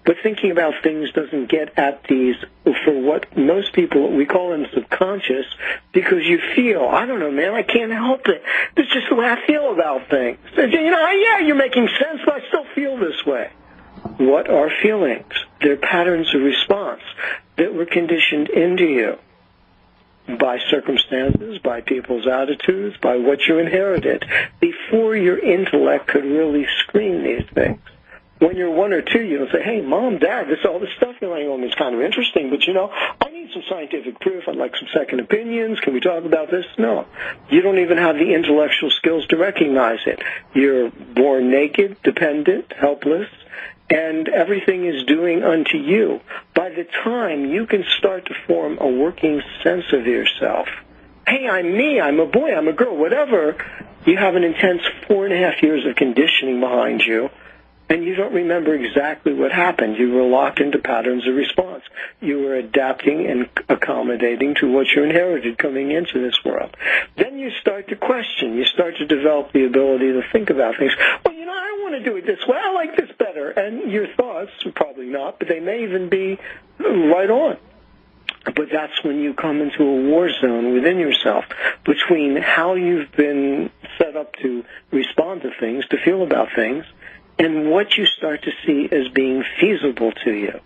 But thinking about things doesn't get at these, for what most people, we call them subconscious, because you feel, I don't know, man, I can't help it. It's just the way I feel about things. Yeah, you're making sense, but I still feel this way. What are feelings? They're patterns of response that were conditioned into you by circumstances, by people's attitudes, by what you inherited, before your intellect could really screen these things. When you're 1 or 2, you don't say, hey, Mom, Dad, all this stuff you're laying on me is kind of interesting, but, I need some scientific proof. I'd like some second opinions. Can we talk about this? No. You don't even have the intellectual skills to recognize it. You're born naked, dependent, helpless, and everything is doing unto you. By the time you can start to form a working sense of yourself, hey, I'm me, I'm a boy, I'm a girl, whatever, you have an intense 4.5 years of conditioning behind you, and you don't remember exactly what happened. You were locked into patterns of response. You were adapting and accommodating to what you inherited coming into this world. Then you start to question. You start to develop the ability to think about things. Well, I don't want to do it this way. I like this better. And your thoughts, probably not, but they may even be right on. But that's when you come into a war zone within yourself between how you've been set up to respond to things, to feel about things, and what you start to see as being feasible to you.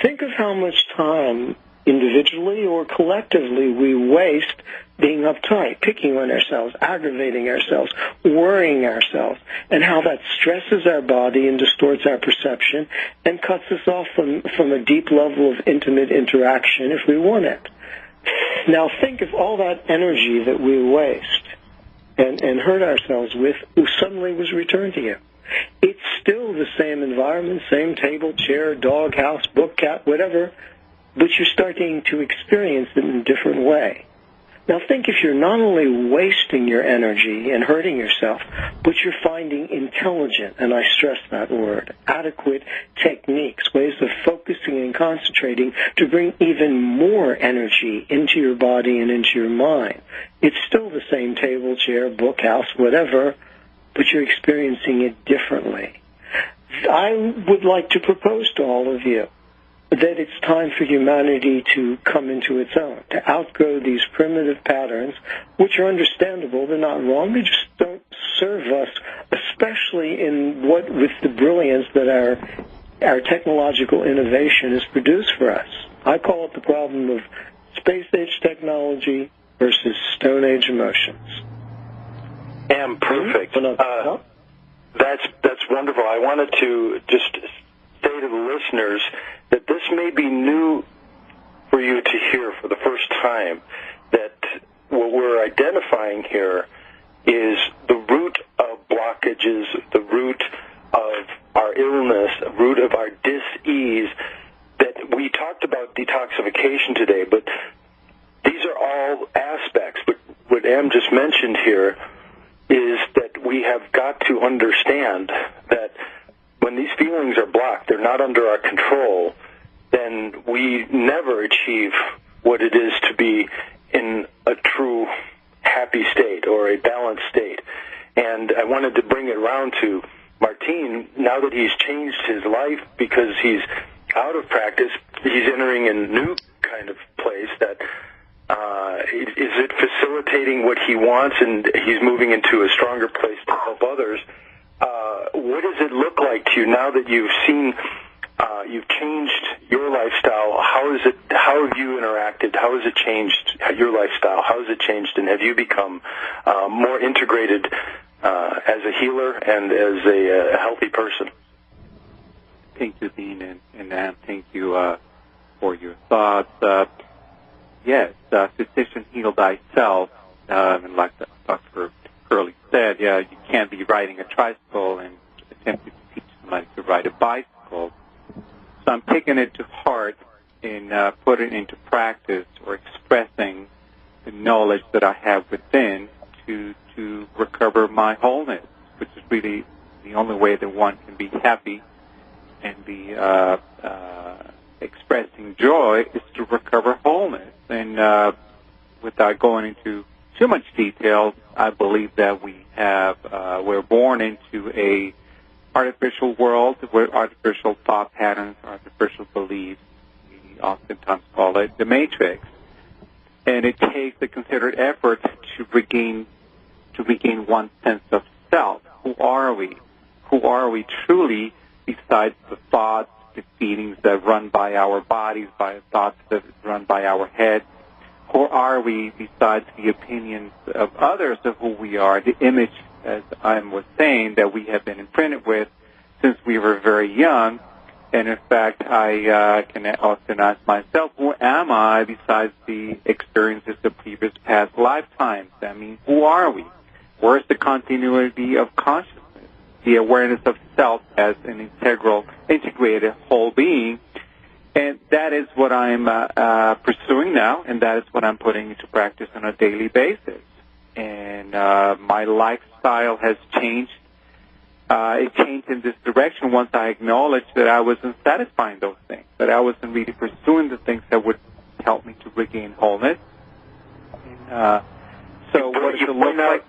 Think of how much time, individually or collectively, we waste being uptight, picking on ourselves, aggravating ourselves, worrying ourselves, and how that stresses our body and distorts our perception and cuts us off from a deep level of intimate interaction if we want it. Now think of all that energy that we waste and hurt ourselves with suddenly was returned to you. It's still the same environment, same table, chair, dog, house, book, cat, whatever, but you're starting to experience it in a different way. Now think if you're not only wasting your energy and hurting yourself, but you're finding intelligent, and I stress that word, adequate techniques, ways of focusing and concentrating to bring even more energy into your body and into your mind. It's still the same table, chair, book, house, whatever, but you're experiencing it differently. I would like to propose to all of you that it's time for humanity to come into its own, to outgrow these primitive patterns, which are understandable. They're not wrong. They just don't serve us, especially with the brilliance that our technological innovation has produced for us. I call it the problem of space-age technology versus Stone-Age emotions. Perfect. That's wonderful. I wanted to just say to the listeners that this may be new for you to hear for the first time, that what we're identifying here is the root of blockages, the root of our illness, the root of our dis-ease. That we talked about detoxification today, but these are all aspects. But what Em just mentioned here is that we have got to understand that when these feelings are blocked, they're not under our control, then we never achieve what it is to be in a true happy state or a balanced state. And I wanted to bring it around to Martine. Now that he's changed his life because he's out of practice, he's entering a new kind of place that is it facilitating what he wants, and he's moving into a stronger place to help others. What does it look like to you now that you've seen, you've changed your lifestyle? How have you interacted? How has it changed your lifestyle? How has it changed, and have you become more integrated as a healer and as a healthy person? Thank you, Dean, and thank you for your thoughts. Yes, physician, heal thyself. And like Dr. Curley said, you can't be riding a tricycle and attempting to teach somebody to ride a bicycle. So I'm taking it to heart in putting into practice or expressing the knowledge that I have within to recover my wholeness, which is really the only way that one can be happy and be expressing joy is to recover wholeness. And without going into too much detail, I believe that we're born into a artificial world with artificial thought patterns, artificial beliefs. We oftentimes call it the Matrix. And it takes a considered effort to regain one's sense of self. Who are we? Who are we truly besides the thoughts, the feelings that run by our bodies, by the thoughts that run by our head? Who are we besides the opinions of others of who we are, the image, as I was saying, that we have been imprinted with since we were very young? And in fact, I can often ask myself, who am I besides the experiences of previous past lifetimes? I mean, who are we? Where's the continuity of consciousness, the awareness of self as an integrated whole being? And that is what I'm pursuing now, and that is what I'm putting into practice on a daily basis. And my lifestyle has changed. It changed in this direction once I acknowledged that I wasn't satisfying those things, that I wasn't really pursuing the things that would help me to regain wholeness. So what does it look like?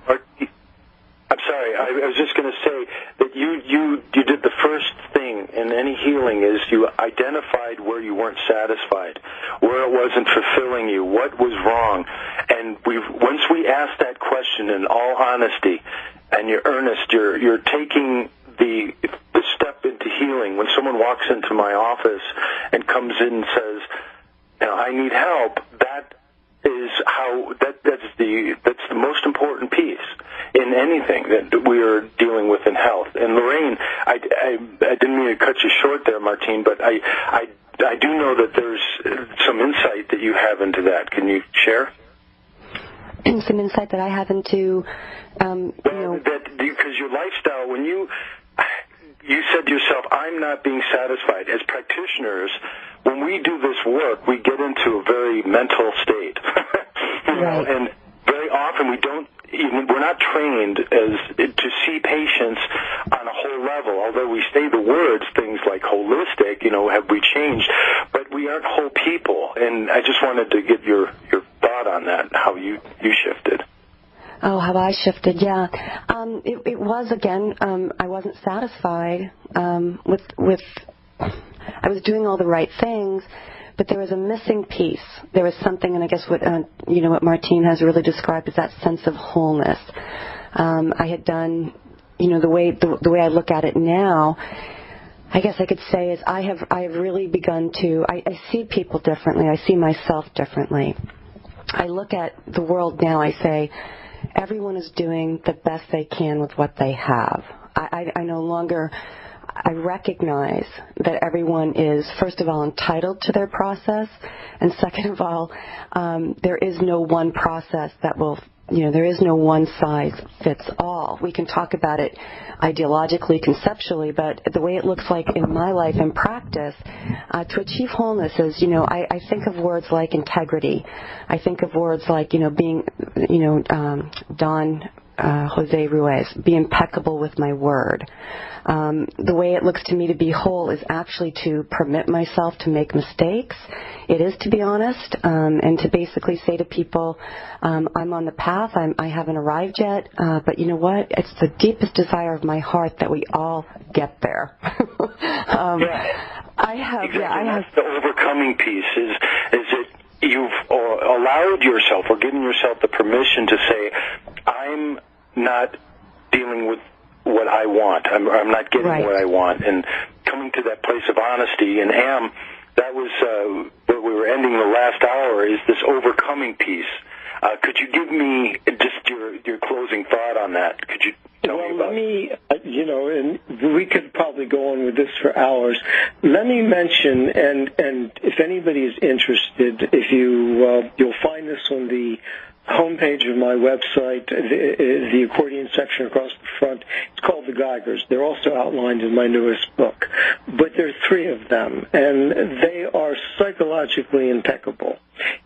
I'm sorry, I was just going to say that you did the first thing in any healing is you identified where you weren't satisfied, where it wasn't fulfilling you, what was wrong. And once we asked that question in all honesty, and you're earnest, you're taking the step into healing. When someone walks into my office and comes in and says, I need help, that's the most important piece in anything that we are dealing with in health. And Lorraine, I didn't mean to cut you short there, Martine, but I do know that there's some insight that you have into that. Can you share? Some insight that I have into, because your lifestyle, when you said to yourself, I'm not being satisfied. As practitioners, when we do this work, we get into a very mental state. Right. And very often we're not trained to see patients on a whole level, although we say the words, things like holistic, have we changed, but we aren't whole people. And I just wanted to get your thought on that, how you shifted. Oh, how I shifted, yeah. It was, again, I wasn't satisfied with I was doing all the right things, but there was a missing piece. There was something, and I guess what Martine has really described is that sense of wholeness. I had done, the way I look at it now, I guess I could say is I have really begun to, I see people differently. I see myself differently. I look at the world now, I say, everyone is doing the best they can with what they have. I no longer, I recognize that everyone is, first of all, entitled to their process, and second of all, there is no one process that will, there is no one size fits all. We can talk about it ideologically, conceptually, but the way it looks like in my life in practice, to achieve wholeness is, I think of words like integrity. I think of words like, being, Don Jose Ruiz, be impeccable with my word. The way it looks to me to be whole is actually to permit myself to make mistakes. It is to be honest, and to basically say to people, I'm on the path, I haven't arrived yet, but you know what? It's the deepest desire of my heart that we all get there. I have, exactly. Yeah, I have. That's the overcoming piece is it you've allowed yourself or given yourself the permission to say, I'm not dealing with what I want. I'm not getting right. what I want. And coming to that place of honesty. And that was what we were ending the last hour, is this overcoming piece. Could you give me just your closing thought on that? Could you tell me about and we could probably go on with this for hours. Let me mention, and if anybody is interested, if you'll find this on the homepage of my website, the accordion section across the front. It's called The Geigers. They're also outlined in my newest book. But there are 3 of them, and they are psychologically impeccable.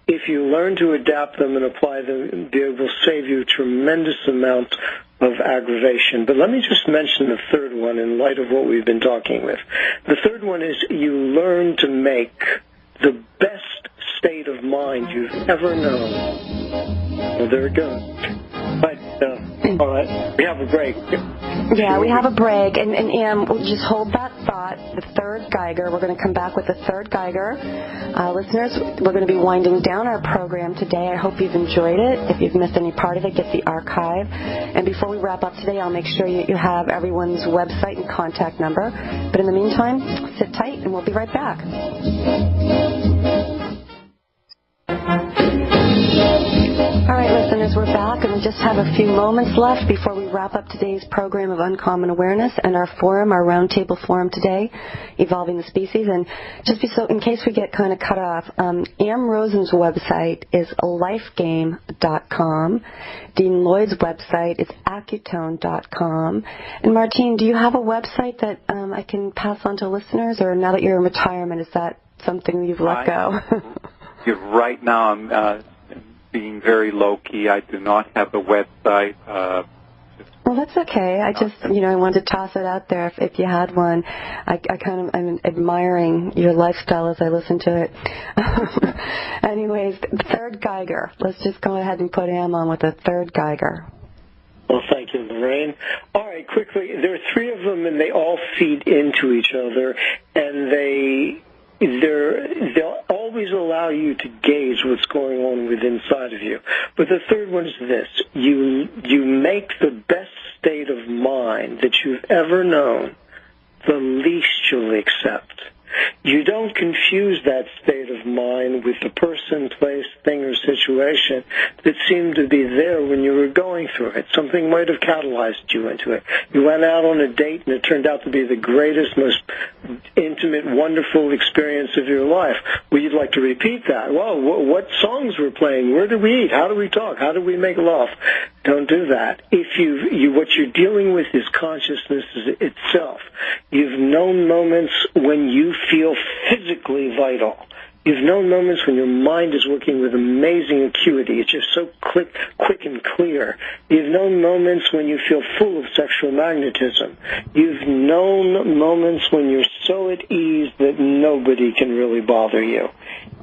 If you learn to adapt them and apply them, they will save you a tremendous amount of aggravation. But let me just mention the 3rd one in light of what we've been talking with. The 3rd one is you learn to make the best state of mind you've ever known. Well, there it goes. But, all right, we have a break. Yeah, we have a break, and we'll just hold that thought. The third Geiger. We're going to come back with the third Geiger. Listeners, we're going to be winding down our program today. I hope you've enjoyed it. If you've missed any part of it, get the archive. And before we wrap up today, I'll make sure you have everyone's website and contact number. But in the meantime, sit tight, and we'll be right back. All right, listeners, we're back, and we just have a few moments left before we wrap up today's program of Uncommon Awareness and our forum, our roundtable forum today, Evolving the Species. And just so in case we get kind of cut off, Am Rosen's website is lifegame.com. Dean Lloyd's website is Accutone.com. And Martine, do you have a website that I can pass on to listeners, or now that you're in retirement, is that something you've let go? Right now, I'm being very low-key. I do not have a website. Well, that's okay. I just, I wanted to toss it out there if you had one. I'm admiring your lifestyle as I listen to it. Anyways, third Geiger. Let's just go ahead and put Am on with the third Geiger. Well, thank you, Lorraine. All right, quickly, there are three of them, and they all feed into each other, and they'll always allow you to gauge what's going on within inside of you. But the third one is this. You make the best state of mind that you've ever known the least you'll accept. You don't confuse that state of mind with the person, place, thing, or situation that seemed to be there when you were going through it. Something might have catalyzed you into it. You went out on a date and it turned out to be the greatest, most intimate, wonderful experience of your life. Well, you'd like to repeat that. Well, what songs were playing? Where did we eat? How do we talk? How do we make love? Don't do that. If what you're dealing with is consciousness itself. You've known moments when you feel physically vital. You've known moments when your mind is working with amazing acuity. It's just so quick and clear. You've known moments when you feel full of sexual magnetism. You've known moments when you're so at ease that nobody can really bother you.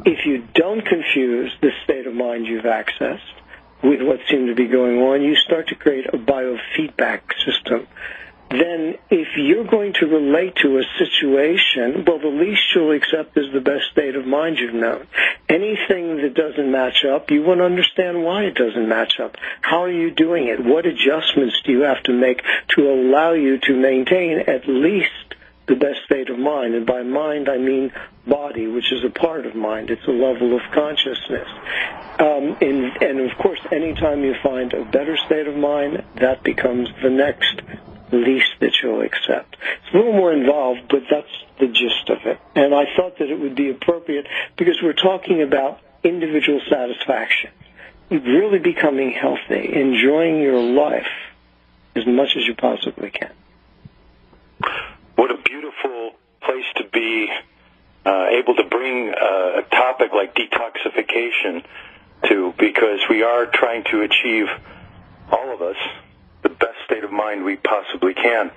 If you don't confuse the state of mind you've accessed with what seemed to be going on, you start to create a biofeedback system. Then if you're going to relate to a situation, well, the least you'll accept is the best state of mind you've known. Anything that doesn't match up, you want to understand why it doesn't match up. How are you doing it? What adjustments do you have to make to allow you to maintain at least the best state of mind? And by mind, I mean body, which is a part of mind. It's a level of consciousness. And of course, anytime you find a better state of mind, that becomes the next least that you'll accept. It's a little more involved, but that's the gist of it. And I thought that it would be appropriate because we're talking about individual satisfaction, really becoming healthy, enjoying your life as much as you possibly can. What a beautiful place to be able to bring a topic like detoxification to, because we are trying to achieve, all of us, the best state of mind we possibly can.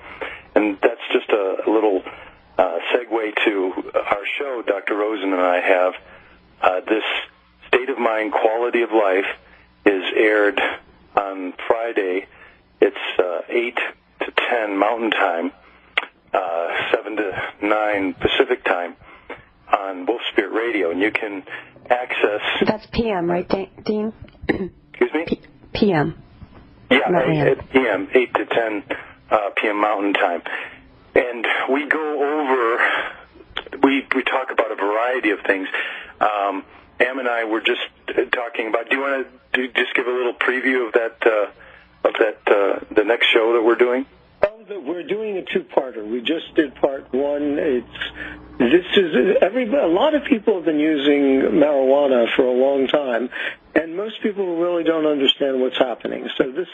And that's just a little segue to our show Dr. Rosen and I have. This State of Mind Quality of Life is aired on Friday. It's 8 to 10 Mountain Time, 7 to 9 Pacific Time on Wolf Spirit Radio. And you can access... That's PM, right, Dean? Excuse me? PM. Yeah, 8 p.m., 8 to 10 p.m. Mountain Time. And we go over, we talk about a variety of things. Am and I were just talking about, do you want to just give a little preview of the next show that we're doing? We're doing a two-parter. We just did part one. A lot of people have been using marijuana for a long time, and most people really don't understand what's happening. So this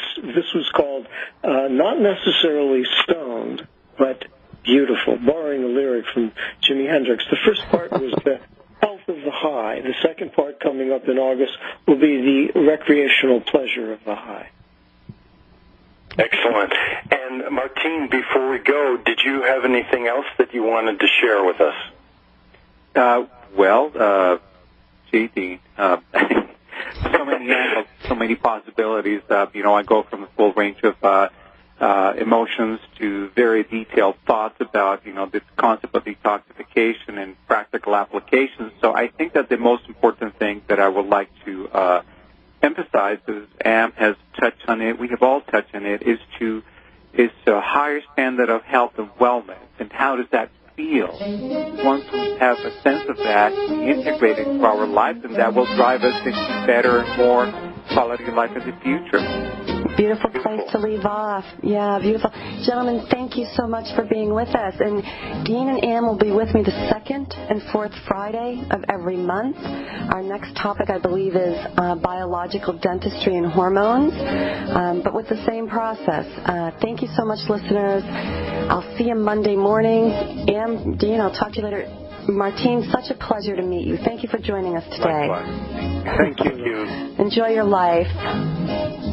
was called not necessarily stoned, but beautiful, borrowing a lyric from Jimi Hendrix. The first part was the health of the high. The second part, coming up in August, will be the recreational pleasure of the high. Excellent. And Martine, before we go, did you have anything else that you wanted to share with us? Dean, so many possibilities. I go from the full range of emotions to very detailed thoughts about, this concept of detoxification and practical applications. So I think that the most important thing that I would like to emphasize, as Am has touched on it, we have all touched on it, is a higher standard of health and wellness. And how does that feel? Once we have a sense of that, we integrate it into our lives, and that will drive us into better and more quality of life in the future. Beautiful place to leave off. Yeah, beautiful. Gentlemen, thank you so much for being with us. And Dean and Ann will be with me the second and fourth Friday of every month. Our next topic, I believe, is biological dentistry and hormones, but with the same process. Thank you so much, listeners. I'll see you Monday morning. Ann, Dean, I'll talk to you later. Martine, such a pleasure to meet you. Thank you for joining us today. Likewise. Thank you. Enjoy your life.